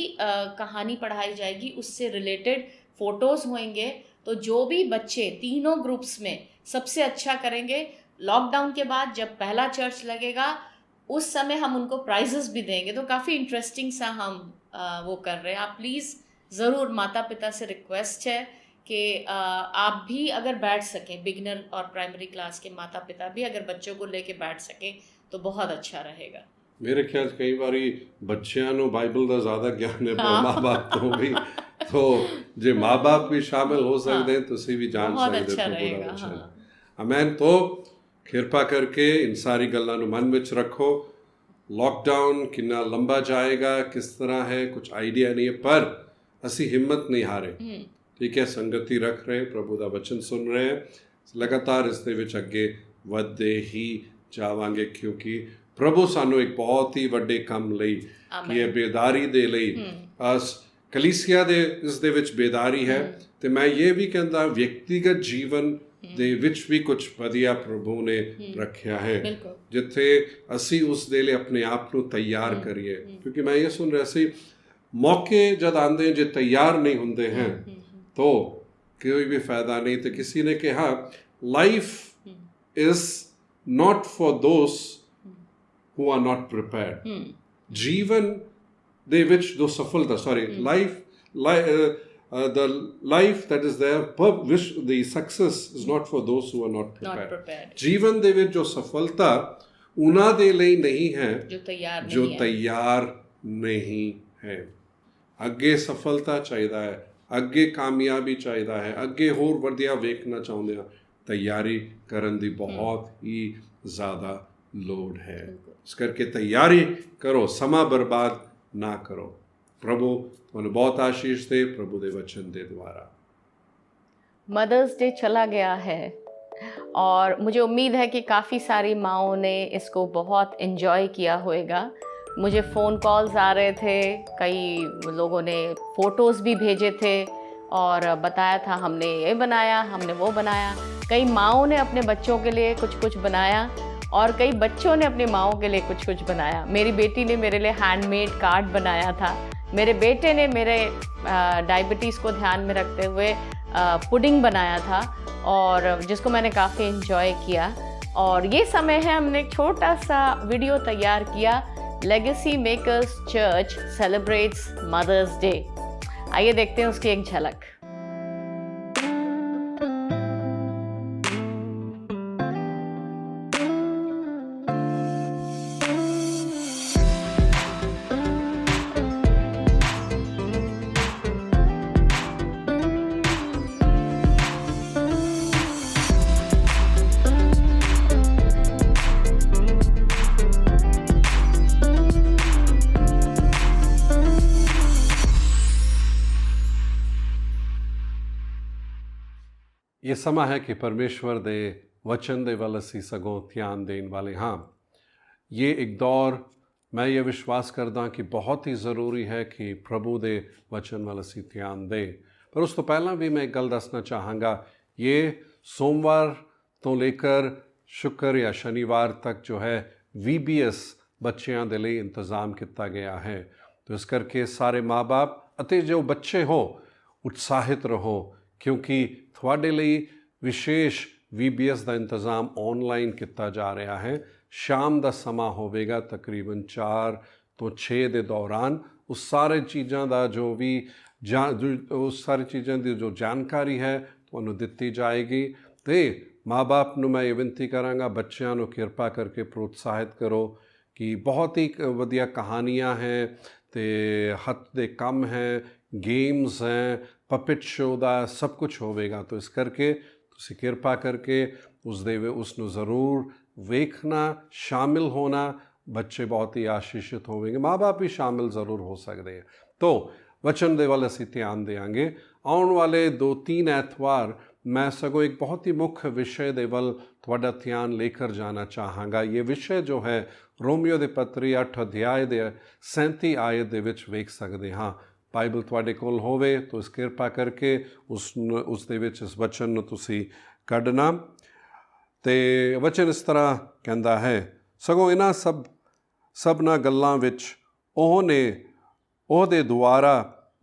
कहानी पढ़ाई जाएगी उससे रिलेटेड फ़ोटोज़ होंगे। तो जो भी बच्चे तीनों ग्रुप्स में सबसे अच्छा करेंगे, लॉकडाउन के बाद जब पहला चर्च लगेगा उस समय हम उनको प्राइजेस भी देंगे। तो काफ़ी इंटरेस्टिंग सा हम वो कर रहे हैं। आप प्लीज़ ज़रूर, माता पिता से रिक्वेस्ट है कि आप भी अगर बैठ सकें, बिगनर और प्राइमरी क्लास के माता पिता भी अगर बच्चों को लेके बैठ सकें तो बहुत अच्छा रहेगा। ਮੇਰੇ ਖਿਆਲ ਕਈ ਵਾਰੀ ਬੱਚਿਆਂ ਨੂੰ ਬਾਈਬਲ ਦਾ ਜ਼ਿਆਦਾ ਗਿਆਨ ਹੈ ਪਰ ਮਾਂ-ਬਾਪ ਤੋਂ ਵੀ, तो ਜੇ ਮਾਂ-ਬਾਪ ਵੀ ਸ਼ਾਮਿਲ ਹੋ ਸਕਦੇ ਤੁਸੀਂ ਵੀ ਜਾਣ ਸਕਦੇ ਹੋ ਪੂਰਾ ਬੱਚਾ। ਅਮੈਨ। तो ਕਿਰਪਾ ਕਰਕੇ ਇਨ ਸਾਰੀ ਗੱਲਾਂ ਨੂੰ ਮਨ ਵਿੱਚ ਰੱਖੋ। लॉकडाउन कितना लंबा जाएगा, किस तरह है, कुछ आइडिया नहीं है, पर ਅਸੀਂ ਹਿੰਮਤ ਨਹੀਂ ਹਾਰੇ, ਠੀਕ ਹੈ। ਸੰਗਤੀ ਰੱਖ ਰਹੇ, ਪ੍ਰਭੂ ਦਾ ਵਚਨ ਸੁਣ ਰਹੇ, ਲਗਾਤਾਰ ਇਸ ਦੇ ਵਿੱਚ ਅੱਗੇ ਵਧਦੇ ਹੀ ਜਾਵਾਂਗੇ, ਕਿਉਂਕਿ ਪ੍ਰਭੂ ਸਾਨੂੰ ਇੱਕ ਬਹੁਤ ਹੀ ਵੱਡੇ ਕੰਮ ਲਈ, ਕਿ ਇਹ ਬੇਦਾਰੀ ਦੇ ਲਈ, ਕਲੀਸਿਆ ਦੇ ਇਸ ਦੇ ਵਿੱਚ ਬੇਦਾਰੀ ਹੈ। ਅਤੇ ਮੈਂ ਇਹ ਵੀ ਕਹਿੰਦਾ ਵਿਅਕਤੀਗਤ ਜੀਵਨ ਦੇ ਵਿੱਚ ਵੀ ਕੁਝ ਵਧੀਆ ਪ੍ਰਭੂ ਨੇ ਰੱਖਿਆ ਹੈ, ਜਿੱਥੇ ਅਸੀਂ ਉਸ ਦੇ ਲਈ ਆਪਣੇ ਆਪ ਨੂੰ ਤਿਆਰ ਕਰੀਏ। ਕਿਉਂਕਿ ਮੈਂ ਇਹ ਸੁਣ ਰਿਹਾ ਸੀ, मौके जब आते जे तैयार नहीं होंगे हैं तो कोई भी फ़ायदा नहीं। तो किसी ने कहा life is not for those who are not prepared. जीवन दे विच जो सफलता, sorry, the life that is there, which the success is not for those who are not prepared. जीवन दे विच जो सफलता उन्हां दे लई नहीं है जो तैयार नहीं है। ਅੱਗੇ ਸਫਲਤਾ ਚਾਹੀਦਾ ਹੈ, ਅੱਗੇ ਕਾਮਯਾਬੀ ਚਾਹੀਦਾ ਹੈ, ਅੱਗੇ ਹੋਰ ਵਧੀਆ ਵੇਖਣਾ ਚਾਹੁੰਦੇ ਹਾਂ, ਤਿਆਰੀ ਕਰਨ ਦੀ ਬਹੁਤ ਹੀ ਜ਼ਿਆਦਾ ਲੋੜ ਹੈ। ਇਸ ਕਰਕੇ ਤਿਆਰੀ ਕਰੋ, ਸਮਾਂ ਬਰਬਾਦ ਨਾ ਕਰੋ। ਪ੍ਰਭੂ ਤੁਹਾਨੂੰ ਬਹੁਤ ਆਸ਼ੀष ਦੇ ਪ੍ਰਭੂ ਦੇ ਵਚਨ ਦੇ ਦੁਆਰਾ। मदर्स डे चला गया है और मुझे उम्मीद है कि काफ़ी सारी माँओं ने इसको बहुत इन्जॉय किया होगा। मुझे फ़ोन कॉल्स आ रहे थे, कई लोगों ने फ़ोटोज़ भी भेजे थे और बताया था हमने ये बनाया, हमने वो बनाया। कई माँओं ने अपने बच्चों के लिए कुछ कुछ बनाया और कई बच्चों ने अपनी माँओं के लिए कुछ कुछ बनाया। मेरी बेटी ने मेरे लिए हैंडमेड कार्ड बनाया था, मेरे बेटे ने मेरे डायबिटीज़ को ध्यान में रखते हुए पुडिंग बनाया था और जिसको मैंने काफ़ी इन्जॉय किया। और ये समय है, हमने एक छोटा सा वीडियो तैयार किया, legacy makers church celebrates mother's day. आइए देखते हैं उसकी एक झलक। ਇਹ ਸਮਾਂ ਹੈ ਕਿ ਪਰਮੇਸ਼ਵਰ ਦੇ ਵਚਨ ਦੇ ਵੱਲ ਅਸੀਂ ਸਗੋਂ ਧਿਆਨ ਦੇਣ ਵਾਲੇ ਹਾਂ। ਇਹ ਇੱਕ ਦੌਰ ਮੈਂ ਇਹ ਵਿਸ਼ਵਾਸ ਕਰਦਾ ਕਿ ਬਹੁਤ ਹੀ ਜ਼ਰੂਰੀ ਹੈ ਕਿ ਪ੍ਰਭੂ ਦੇ ਵਚਨ ਵੱਲ ਅਸੀਂ ਧਿਆਨ ਦੇ। ਪਰ ਉਸ ਤੋਂ ਪਹਿਲਾਂ ਵੀ ਮੈਂ ਇੱਕ ਗੱਲ ਦੱਸਣਾ ਚਾਹਾਂਗਾ, ਇਹ ਸੋਮਵਾਰ ਤੋਂ ਲੇਕਰ ਸ਼ੁੱਕਰ ਜਾਂ ਸ਼ਨੀਵਾਰ ਤੱਕ ਜੋ ਹੈ VBS ਬੱਚਿਆਂ ਦੇ ਲਈ ਇੰਤਜ਼ਾਮ ਕੀਤਾ ਗਿਆ ਹੈ। तो इस करके सारे माँ बाप ਅਤੇ ਜੋ ਬੱਚੇ ਹੋ ਉਤਸ਼ਾਹਿਤ ਰਹੋ, ਕਿਉਂਕਿ ਤੁਹਾਡੇ ਲਈ ਵਿਸ਼ੇਸ਼ VBS ਦਾ ਇੰਤਜ਼ਾਮ ਆਨਲਾਈਨ ਕੀਤਾ ਜਾ ਰਿਹਾ ਹੈ। ਸ਼ਾਮ ਦਾ ਸਮਾਂ ਹੋਵੇਗਾ ਤਕਰੀਬਨ 4 ਤੋਂ 6 ਦੇ ਦੌਰਾਨ। ਉਸ ਸਾਰੇ ਚੀਜ਼ਾਂ ਦਾ ਜੋ ਵੀ ਉਸ ਸਾਰੀ ਚੀਜ਼ਾਂ ਦੀ ਜੋ ਜਾਣਕਾਰੀ ਹੈ ਤੁਹਾਨੂੰ ਦਿੱਤੀ ਜਾਏਗੀ। ਅਤੇ ਮਾਂ ਬਾਪ ਨੂੰ ਮੈਂ ਇਹ ਬੇਨਤੀ ਕਰਾਂਗਾ, ਬੱਚਿਆਂ ਨੂੰ ਕਿਰਪਾ ਕਰਕੇ ਪ੍ਰੋਤਸਾਹਿਤ ਕਰੋ ਕਿ ਬਹੁਤ ਹੀ ਵਧੀਆ ਕਹਾਣੀਆਂ ਹੈ ਅਤੇ ਹੱਥ ਦੇ ਕੰਮ ਹੈ, ਗੇਮਸ ਹੈ, ਪਪਿਟ ਸ਼ੋ ਦਾ ਸਭ ਕੁਛ ਹੋਵੇਗਾ। ਤਾਂ ਇਸ ਕਰਕੇ ਤੁਸੀਂ ਕਿਰਪਾ ਕਰਕੇ ਉਸ ਨੂੰ ਜ਼ਰੂਰ ਵੇਖਣਾ, ਸ਼ਾਮਿਲ ਹੋਣਾ। ਬੱਚੇ ਬਹੁਤ ਹੀ ਆਸ਼ੀਸ਼ਿਤ ਹੋਵੇਗੇ, ਮਾਂ ਬਾਪ ਵੀ ਸ਼ਾਮਿਲ ਜ਼ਰੂਰ ਹੋ ਸਕਦੇ ਹੈ। ਤੋ ਵਚਨ ਦੇ ਵੱਲ ਅਸੀਂ ਧਿਆਨ ਦੇਵਾਂਗੇ। ਆਉਣ ਵਾਲੇ 2-3 ਐਤਵਾਰ ਮੈਂ ਸਗੋਂ ਇੱਕ ਬਹੁਤ ਹੀ ਮੁੱਖ ਵਿਸ਼ੇ ਦੇ ਵੱਲ ਤੁਹਾਡਾ ਧਿਆਨ ਲੇਕਰ ਜਾਣਾ ਚਾਹਾਂਗਾ। ਇਹ ਵਿਸ਼ੇ ਜੋ ਹੈ ਰੋਮੀਓ ਦੇ ਪੱਤਰੀ 8 ਅਧਿਆਏ ਦੇ 37 ਆਇਤ ਦੇ ਵਿੱਚ ਵੇਖ ਸਕਦੇ ਹਾਂ। ਬਾਈਬਲ ਤੁਹਾਡੇ ਕੋਲ ਹੋਵੇ ਤਾਂ ਇਸ ਕਿਰਪਾ ਕਰਕੇ ਉਸ ਦੇ ਵਿੱਚ ਇਸ ਵਚਨ ਨੂੰ ਤੁਸੀਂ ਕੱਢਣਾ। ਅਤੇ ਵਚਨ ਇਸ ਤਰ੍ਹਾਂ ਕਹਿੰਦਾ ਹੈ, ਸਗੋਂ ਇਹਨਾਂ ਸਭਨਾਂ ਗੱਲਾਂ ਵਿੱਚ ਉਹਦੇ ਦੁਆਰਾ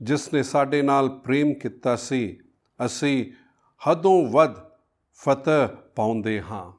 ਜਿਸ ਨੇ ਸਾਡੇ ਨਾਲ ਪ੍ਰੇਮ ਕੀਤਾ ਸੀ, ਅਸੀਂ ਹੱਦੋਂ ਵੱਧ ਫਤਿਹ ਪਾਉਂਦੇ ਹਾਂ।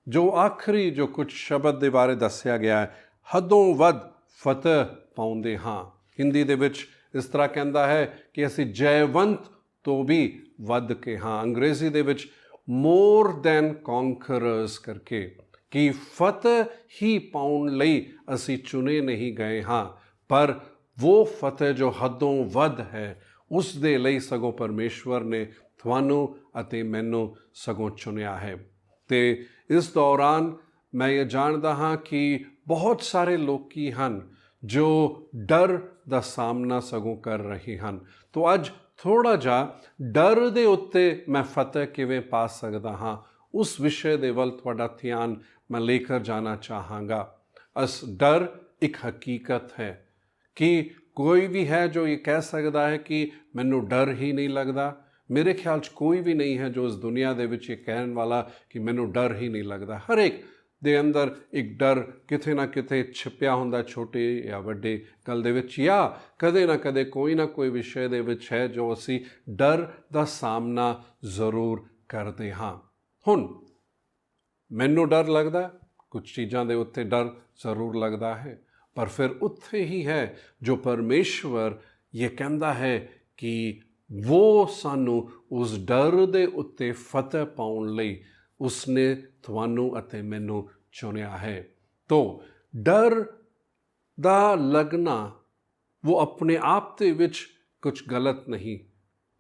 ਜੋ ਆਖਰੀ ਜੋ ਕੁਝ ਸ਼ਬਦ ਦੇ ਬਾਰੇ ਦੱਸਿਆ ਗਿਆ ਹੈ, ਹੱਦੋਂ ਵੱਧ ਫਤਿਹ ਪਾਉਂਦੇ ਹਾਂ। ਹਿੰਦੀ ਦੇ ਵਿੱਚ ਇਸ ਤਰ੍ਹਾਂ ਕਹਿੰਦਾ ਹੈ ਕਿ ਅਸੀਂ ਜੈਵੰਤ ਤੋਂ ਵੀ ਵੱਧ ਕੇ ਹਾਂ। ਅੰਗਰੇਜ਼ੀ ਦੇ ਵਿੱਚ ਮੋਰ ਦੈਨ ਕੌਂਕਰਰਸ ਕਰਕੇ, ਕਿ ਫਤਿਹ ਹੀ ਪਾਉਣ ਲਈ ਅਸੀਂ ਚੁਣੇ ਨਹੀਂ ਗਏ ਹਾਂ, ਪਰ ਉਹ ਫਤਿਹ ਜੋ ਹੱਦੋਂ ਵੱਧ ਹੈ ਉਸ ਦੇ ਲਈ ਸਗੋਂ ਪਰਮੇਸ਼ਵਰ ਨੇ ਤੁਹਾਨੂੰ ਅਤੇ ਮੈਨੂੰ ਸਗੋਂ ਚੁਣਿਆ ਹੈ। ਅਤੇ ਇਸ ਦੌਰਾਨ ਮੈਂ ਇਹ ਜਾਣਦਾ ਹਾਂ ਕਿ ਬਹੁਤ ਸਾਰੇ ਲੋਕੀ ਹਨ ਜੋ ਡਰ ਦਾ ਸਾਹਮਣਾ ਸਗੋਂ ਕਰ ਰਹੇ ਹਨ। ਤੋ ਅੱਜ ਥੋੜ੍ਹਾ ਜਿਹਾ ਡਰ ਦੇ ਉੱਤੇ ਮੈਂ ਫਤਿਹ ਕਿਵੇਂ ਪਾ ਸਕਦਾ ਹਾਂ, ਉਸ ਵਿਸ਼ੇ ਦੇ ਵੱਲ ਤੁਹਾਡਾ ਧਿਆਨ ਮੈਂ ਲੇਕਰ ਜਾਣਾ ਚਾਹਾਂਗਾ। ਡਰ ਇੱਕ ਹਕੀਕਤ ਹੈ ਕਿ ਕੋਈ ਵੀ ਹੈ ਜੋ ਇਹ ਕਹਿ ਸਕਦਾ ਹੈ ਕਿ ਮੈਨੂੰ ਡਰ ਹੀ ਨਹੀਂ ਲੱਗਦਾ। ਮੇਰੇ ਖਿਆਲ 'ਚ ਕੋਈ ਵੀ ਨਹੀਂ ਹੈ ਜੋ ਇਸ ਦੁਨੀਆ ਦੇ ਵਿੱਚ ਇਹ ਕਹਿਣ ਵਾਲਾ ਕਿ ਮੈਨੂੰ ਡਰ ਹੀ ਨਹੀਂ ਲੱਗਦਾ। ਹਰ ਇੱਕ ਦੇ ਅੰਦਰ ਇੱਕ ਡਰ ਕਿਤੇ ਨਾ ਕਿਤੇ ਛਿਪਿਆ ਹੁੰਦਾ, ਛੋਟੇ ਜਾਂ ਵੱਡੇ ਗੱਲ ਦੇ ਵਿੱਚ, ਜਾਂ ਕਦੇ ਨਾ ਕਦੇ ਕੋਈ ਨਾ ਕੋਈ ਵਿਸ਼ੇ ਦੇ ਵਿੱਚ ਹੈ ਜੋ ਅਸੀਂ ਡਰ ਦਾ ਸਾਹਮਣਾ ਜ਼ਰੂਰ ਕਰਦੇ ਹਾਂ। ਹੁਣ ਮੈਨੂੰ ਡਰ ਲੱਗਦਾ, ਕੁਝ ਚੀਜ਼ਾਂ ਦੇ ਉੱਤੇ ਡਰ ਜ਼ਰੂਰ ਲੱਗਦਾ ਹੈ, ਪਰ ਫਿਰ ਉੱਥੇ ਹੀ ਹੈ ਜੋ ਪਰਮੇਸ਼ਵਰ ਇਹ ਕਹਿੰਦਾ ਹੈ ਕਿ ਉਹ ਸਾਨੂੰ ਉਸ ਡਰ ਦੇ ਉੱਤੇ ਫਤਿਹ ਪਾਉਣ ਲਈ ਉਸਨੇ ਤੁਹਾਨੂੰ ਅਤੇ ਮੈਨੂੰ ਚੁਣਿਆ ਹੈ। ਤੋ ਡਰ ਦਾ ਲੱਗਣਾ ਉਹ ਆਪਣੇ ਆਪ ਦੇ ਵਿੱਚ ਕੁਝ ਗਲਤ ਨਹੀਂ,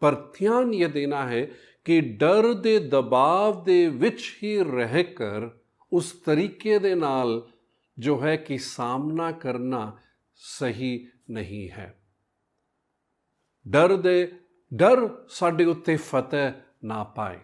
ਪਰ ਧਿਆਨ ਇਹ ਦੇਣਾ ਹੈ ਕਿ ਡਰ ਦੇ ਦਬਾਅ ਦੇ ਵਿੱਚ ਹੀ ਰਹਿ ਕਰ ਉਸ ਤਰੀਕੇ ਦੇ ਨਾਲ ਜੋ ਹੈ ਕਿ ਸਾਹਮਣਾ ਕਰਨਾ ਸਹੀ ਨਹੀਂ ਹੈ। ਡਰ ਸਾਡੇ ਉੱਤੇ ਫਤਿਹ ਨਾ ਪਾਏ।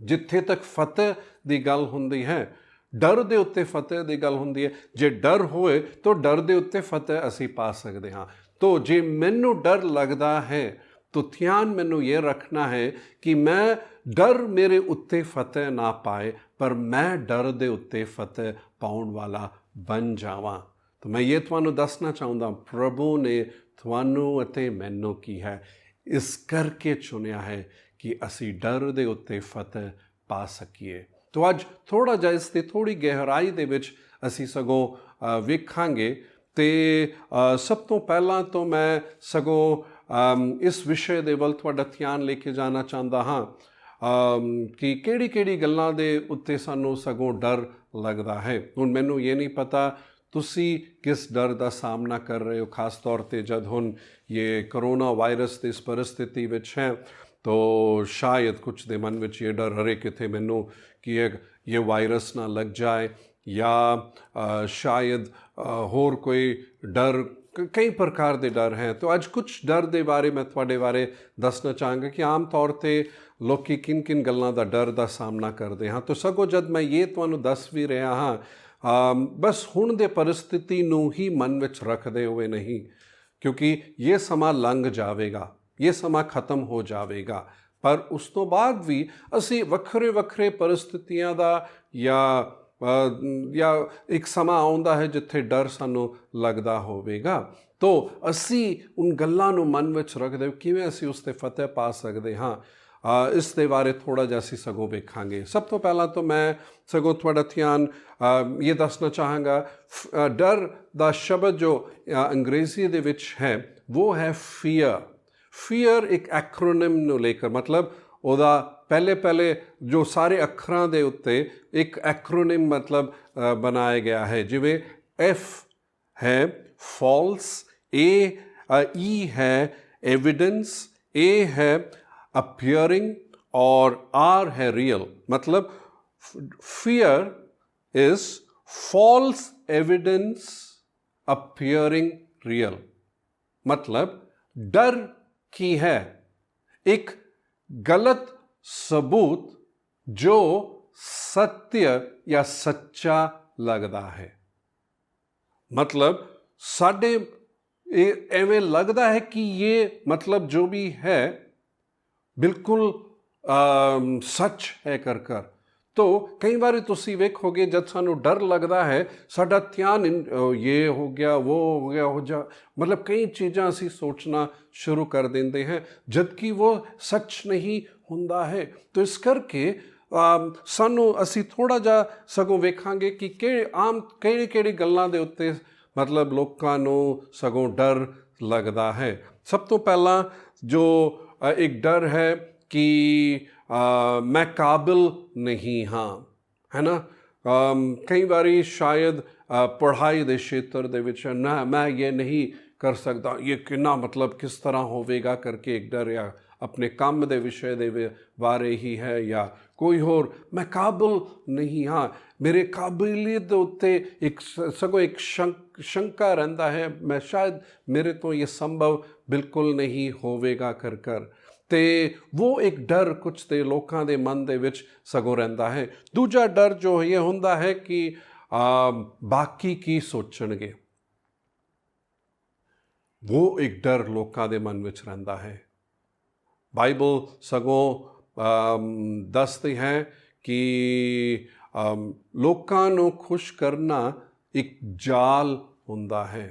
ਜਿੱਥੇ ਤੱਕ ਫਤਿਹ ਦੀ ਗੱਲ ਹੁੰਦੀ ਹੈ, ਡਰ ਦੇ ਉੱਤੇ ਫਤਿਹ ਦੀ ਗੱਲ ਹੁੰਦੀ ਹੈ। ਜੇ ਡਰ ਹੋਏ ਤਾਂ ਡਰ ਦੇ ਉੱਤੇ ਫਤਿਹ ਅਸੀਂ ਪਾ ਸਕਦੇ ਹਾਂ। ਤੋ ਜੇ ਮੈਨੂੰ ਡਰ ਲੱਗਦਾ ਹੈ ਤਾਂ ਧਿਆਨ ਮੈਨੂੰ ਇਹ ਰੱਖਣਾ ਹੈ ਕਿ ਮੈਂ ਡਰ ਮੇਰੇ ਉੱਤੇ ਫਤਿਹ ਨਾ ਪਾਏ, ਪਰ ਮੈਂ ਡਰ ਦੇ ਉੱਤੇ ਫਤਿਹ ਪਾਉਣ ਵਾਲਾ ਬਣ ਜਾਵਾਂ। ਤਾਂ ਮੈਂ ਇਹ ਤੁਹਾਨੂੰ ਦੱਸਣਾ ਚਾਹੁੰਦਾ, ਪ੍ਰਭੂ ਨੇ ਤੁਹਾਨੂੰ ਅਤੇ ਮੈਨੂੰ ਕੀ ਹੈ ਇਸ ਕਰਕੇ ਚੁਣਿਆ ਹੈ ਕਿ ਅਸੀਂ ਡਰ ਦੇ ਉੱਤੇ ਫਤਿਹ ਪਾ ਸਕੀਏ। ਤੋ ਅੱਜ ਥੋੜ੍ਹਾ ਜਿਹਾ ਇਸ ਦੀ ਥੋੜ੍ਹੀ ਗਹਿਰਾਈ ਦੇ ਵਿੱਚ ਅਸੀਂ ਸਗੋਂ ਵੇਖਾਂਗੇ। ਅਤੇ ਸਭ ਤੋਂ ਪਹਿਲਾਂ ਤੋਂ ਮੈਂ ਸਗੋਂ ਇਸ ਵਿਸ਼ੇ ਦੇ ਵੱਲ ਤੁਹਾਡਾ ਧਿਆਨ ਲੈ ਕੇ ਜਾਣਾ ਚਾਹੁੰਦਾ ਹਾਂ ਕਿ ਕਿਹੜੀ ਗੱਲਾਂ ਦੇ ਉੱਤੇ ਸਾਨੂੰ ਸਗੋਂ ਡਰ ਲੱਗਦਾ ਹੈ। ਹੁਣ ਮੈਨੂੰ ਇਹ ਨਹੀਂ ਪਤਾ ਤੁਸੀਂ ਕਿਸ ਡਰ ਦਾ ਸਾਹਮਣਾ ਕਰ ਰਹੇ ਹੋ, ਖਾਸ ਤੌਰ 'ਤੇ ਜਦ ਹੁਣ ਇਹ ਕਰੋਨਾ ਵਾਇਰਸ ਦੀ ਇਸ ਪਰਿਸਥਿਤੀ ਵਿੱਚ ਹੈ, ਤਾਂ ਸ਼ਾਇਦ ਕੁਛ ਦੇ ਮਨ ਵਿੱਚ ਇਹ ਡਰ ਹਰੇ ਕਿਤੇ ਮੈਨੂੰ ਕਿ ਇਹ ਵਾਇਰਸ ਨਾ ਲੱਗ ਜਾਏ, ਜਾਂ ਸ਼ਾਇਦ ਹੋਰ ਕੋਈ ਡਰ, ਕਈ ਪ੍ਰਕਾਰ ਦੇ ਡਰ ਹੈ। ਤਾਂ ਅੱਜ ਕੁਛ ਡਰ ਦੇ ਬਾਰੇ ਮੈਂ ਤੁਹਾਡੇ ਬਾਰੇ ਦੱਸਣਾ ਚਾਹਾਂਗਾ ਕਿ ਆਮ ਤੌਰ 'ਤੇ ਲੋਕੀ ਕਿਨ ਗੱਲਾਂ ਦਾ ਡਰ ਦਾ ਸਾਹਮਣਾ ਕਰਦੇ ਹਾਂ। ਤਾਂ ਸਗੋਂ ਜਦ ਮੈਂ ਇਹ ਤੁਹਾਨੂੰ ਦੱਸ ਵੀ ਰਿਹਾ ਹਾਂ, ਬਸ ਹੁਣ ਦੇ ਪਰਿਸਥਿਤੀ ਨੂੰ ਹੀ ਮਨ ਵਿੱਚ ਰੱਖਦੇ ਹੋਏ ਨਹੀਂ, ਕਿਉਂਕਿ ਇਹ ਸਮਾਂ ਲੰਘ ਜਾਵੇਗਾ, ਇਹ ਸਮਾਂ ਖਤਮ ਹੋ ਜਾਵੇਗਾ, ਪਰ ਉਸ ਤੋਂ ਬਾਅਦ ਵੀ ਅਸੀਂ ਵੱਖਰੇ ਪਰਿਸਥਿਤੀਆਂ ਦਾ ਜਾਂ ਇੱਕ ਸਮਾਂ ਆਉਂਦਾ ਹੈ ਜਿੱਥੇ ਡਰ ਸਾਨੂੰ ਲੱਗਦਾ ਹੋਵੇਗਾ। ਤੋ ਅਸੀਂ ਉਨ ਗੱਲਾਂ ਨੂੰ ਮਨ ਵਿੱਚ ਰੱਖਦੇ ਕਿਵੇਂ ਅਸੀਂ ਉਸ 'ਤੇ ਫਤਿਹ ਪਾ ਸਕਦੇ ਹਾਂ, ਇਸ ਦੇ ਬਾਰੇ ਥੋੜ੍ਹਾ ਜਿਹਾ ਅਸੀਂ ਸਗੋਂ ਵੇਖਾਂਗੇ। ਸਭ ਤੋਂ ਪਹਿਲਾਂ ਤਾਂ ਮੈਂ ਸਗੋਂ ਤੁਹਾਡਾ ਧਿਆਨ ਇਹ ਦੱਸਣਾ ਚਾਹਾਂਗਾ, ਡਰ ਦਾ ਸ਼ਬਦ ਜੋ ਅੰਗਰੇਜ਼ੀ ਦੇ ਵਿੱਚ ਹੈ ਉਹ ਹੈ ਫੀਅਰ ਇੱਕ ਐਕਰੋਨਿਮ ਨੂੰ ਲੈ ਕੇ, ਮਤਲਬ ਉਹਦਾ ਪਹਿਲੇ ਜੋ ਸਾਰੇ ਅੱਖਰਾਂ ਦੇ ਉੱਤੇ ਇੱਕ ਐਕਰੋਨਿਮ ਮਤਲਬ ਬਣਾਇਆ ਗਿਆ ਹੈ। ਜਿਵੇਂ F ਹੈ ਫਾਲਸ, E ਹੈ एविडेंस, A है appearing और R है real। मतलब fear is false evidence appearing real। मतलब डर की है एक गलत सबूत जो सत्य या सच्चा लगता है। मतलब साढ़े एवें लगता है कि ये मतलब जो भी है बिल्कुल सच है कर तो कई बार तुसी वेखोगे जब सानू डर लगता है साडा ध्यान ये हो गया वो हो गया हो जा, मतलब कई चीज़ां असी सोचना शुरू कर देंगे हैं जबकि वो सच नहीं हुंदा है। तो इस करके सानू असी थोड़ा जा सगों वेखांगे कि आम किहड़ी गल्लां दे उत्ते मतलब लोकां नू सगों डर लगता है। सब तो पहला जो एक डर है कि मैं काबिल नहीं हाँ, है ना। कई बारी शायद पढ़ाई दे क्षेत्र दे विच ना मैं ये नहीं कर सकता, ये कितना मतलब किस तरह होवेगा करके एक डर, या अपने काम दे विषय दे बारे ही है या कोई होर, मैं काबिल नहीं हाँ, मेरे काबिलियत उत्ते एक सगों एक शंका रहता है, मैं शायद मेरे तो ये संभव बिल्कुल नहीं होवेगा कर ते वो एक डर कुछ ते लोकां दे मन दे विच सगों रहता है। दूजा डर जो ये हुंदा है कि बाकी की सोचणगे, वो एक डर लोकां दे मन विच रहता है। बाइबल सगों दसदी है कि लोकां नूं खुश करना एक जाल हुंदा है।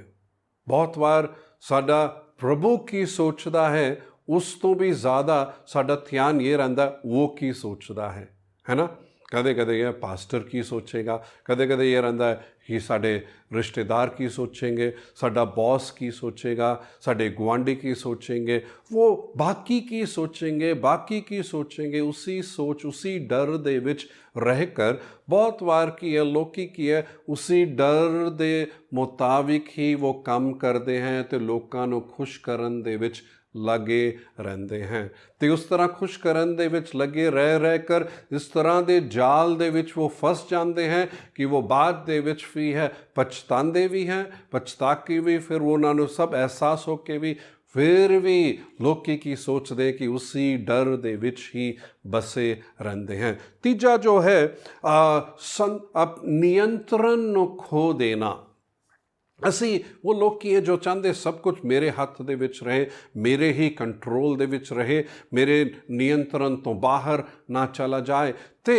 बहुत बार साडा प्रभु की सोचदा है उस तो भी ज़्यादा साडा ध्यान ये रहता वो की सोचता है ना। कदे कदे ये पास्टर की सोचेगा, कदे कदे ये रहता है कि साडे रिश्तेदार की सोचेंगे, साडा बॉस की सोचेगा, साडे गुआंढी की सोचेंगे, वो बाकी की सोचेंगे। उसी सोच उसी डर दे विच रहकर बहुत बार की है लोकी की है उसी डर दे मुताबिक ही वो काम करते हैं तो लोकां नूं खुश करन दे विच लगे रहते हैं। तो उस तरह खुश करन दे विच लगे रह कर इस तरह दे जाल दे विच वो फस जाते हैं कि वो बाद दे विच भी है पछताते भी हैं, पछता के भी फिर वो उन्होंने सब एहसास हो के भी फिर भी लोकी की सोच दे कि उसी डर दे विच ही बसे रहते हैं। तीजा जो है नियंत्रण नूं खो देना। असी वो लोग की है जो चाहते सब कुछ मेरे हाथ दे विच रहे, मेरे ही कंट्रोल दे विच रहे, मेरे नियंत्रण तो बाहर ना चला जाए। तो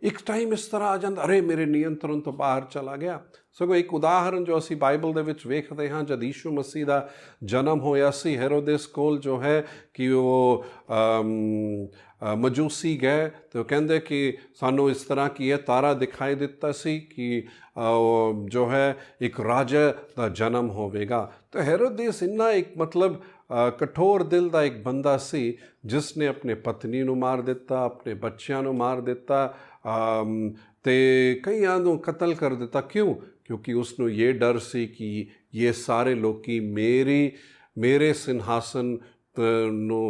एक टाइम इस तरह आ जाता अरे मेरे नियंत्रण तो बाहर चला गया। सगों एक उदाहरण जो असी बाइबल दे विच वेखते हाँ, जब यीशु मसीह दा जन्म होया सी हेरोदेस कोल जो है कि वो मजूसी गए तो कहते कि सानू इस तरह की है तारा दिखाई दिता सी कि जो है एक राजा दा जन्म होवेगा। तो हेरोदेस इन्ना एक मतलब कठोर दिल दा एक बंदा सी जिसने अपने पत्नी नू मार दिता, अपने बच्चों नू मार दिता, ते कईयां नू कतल कर दिता। क्यों? क्योंकि उसनू ये डर सी कि ये सारे लोकी मेरे सिंहासन नू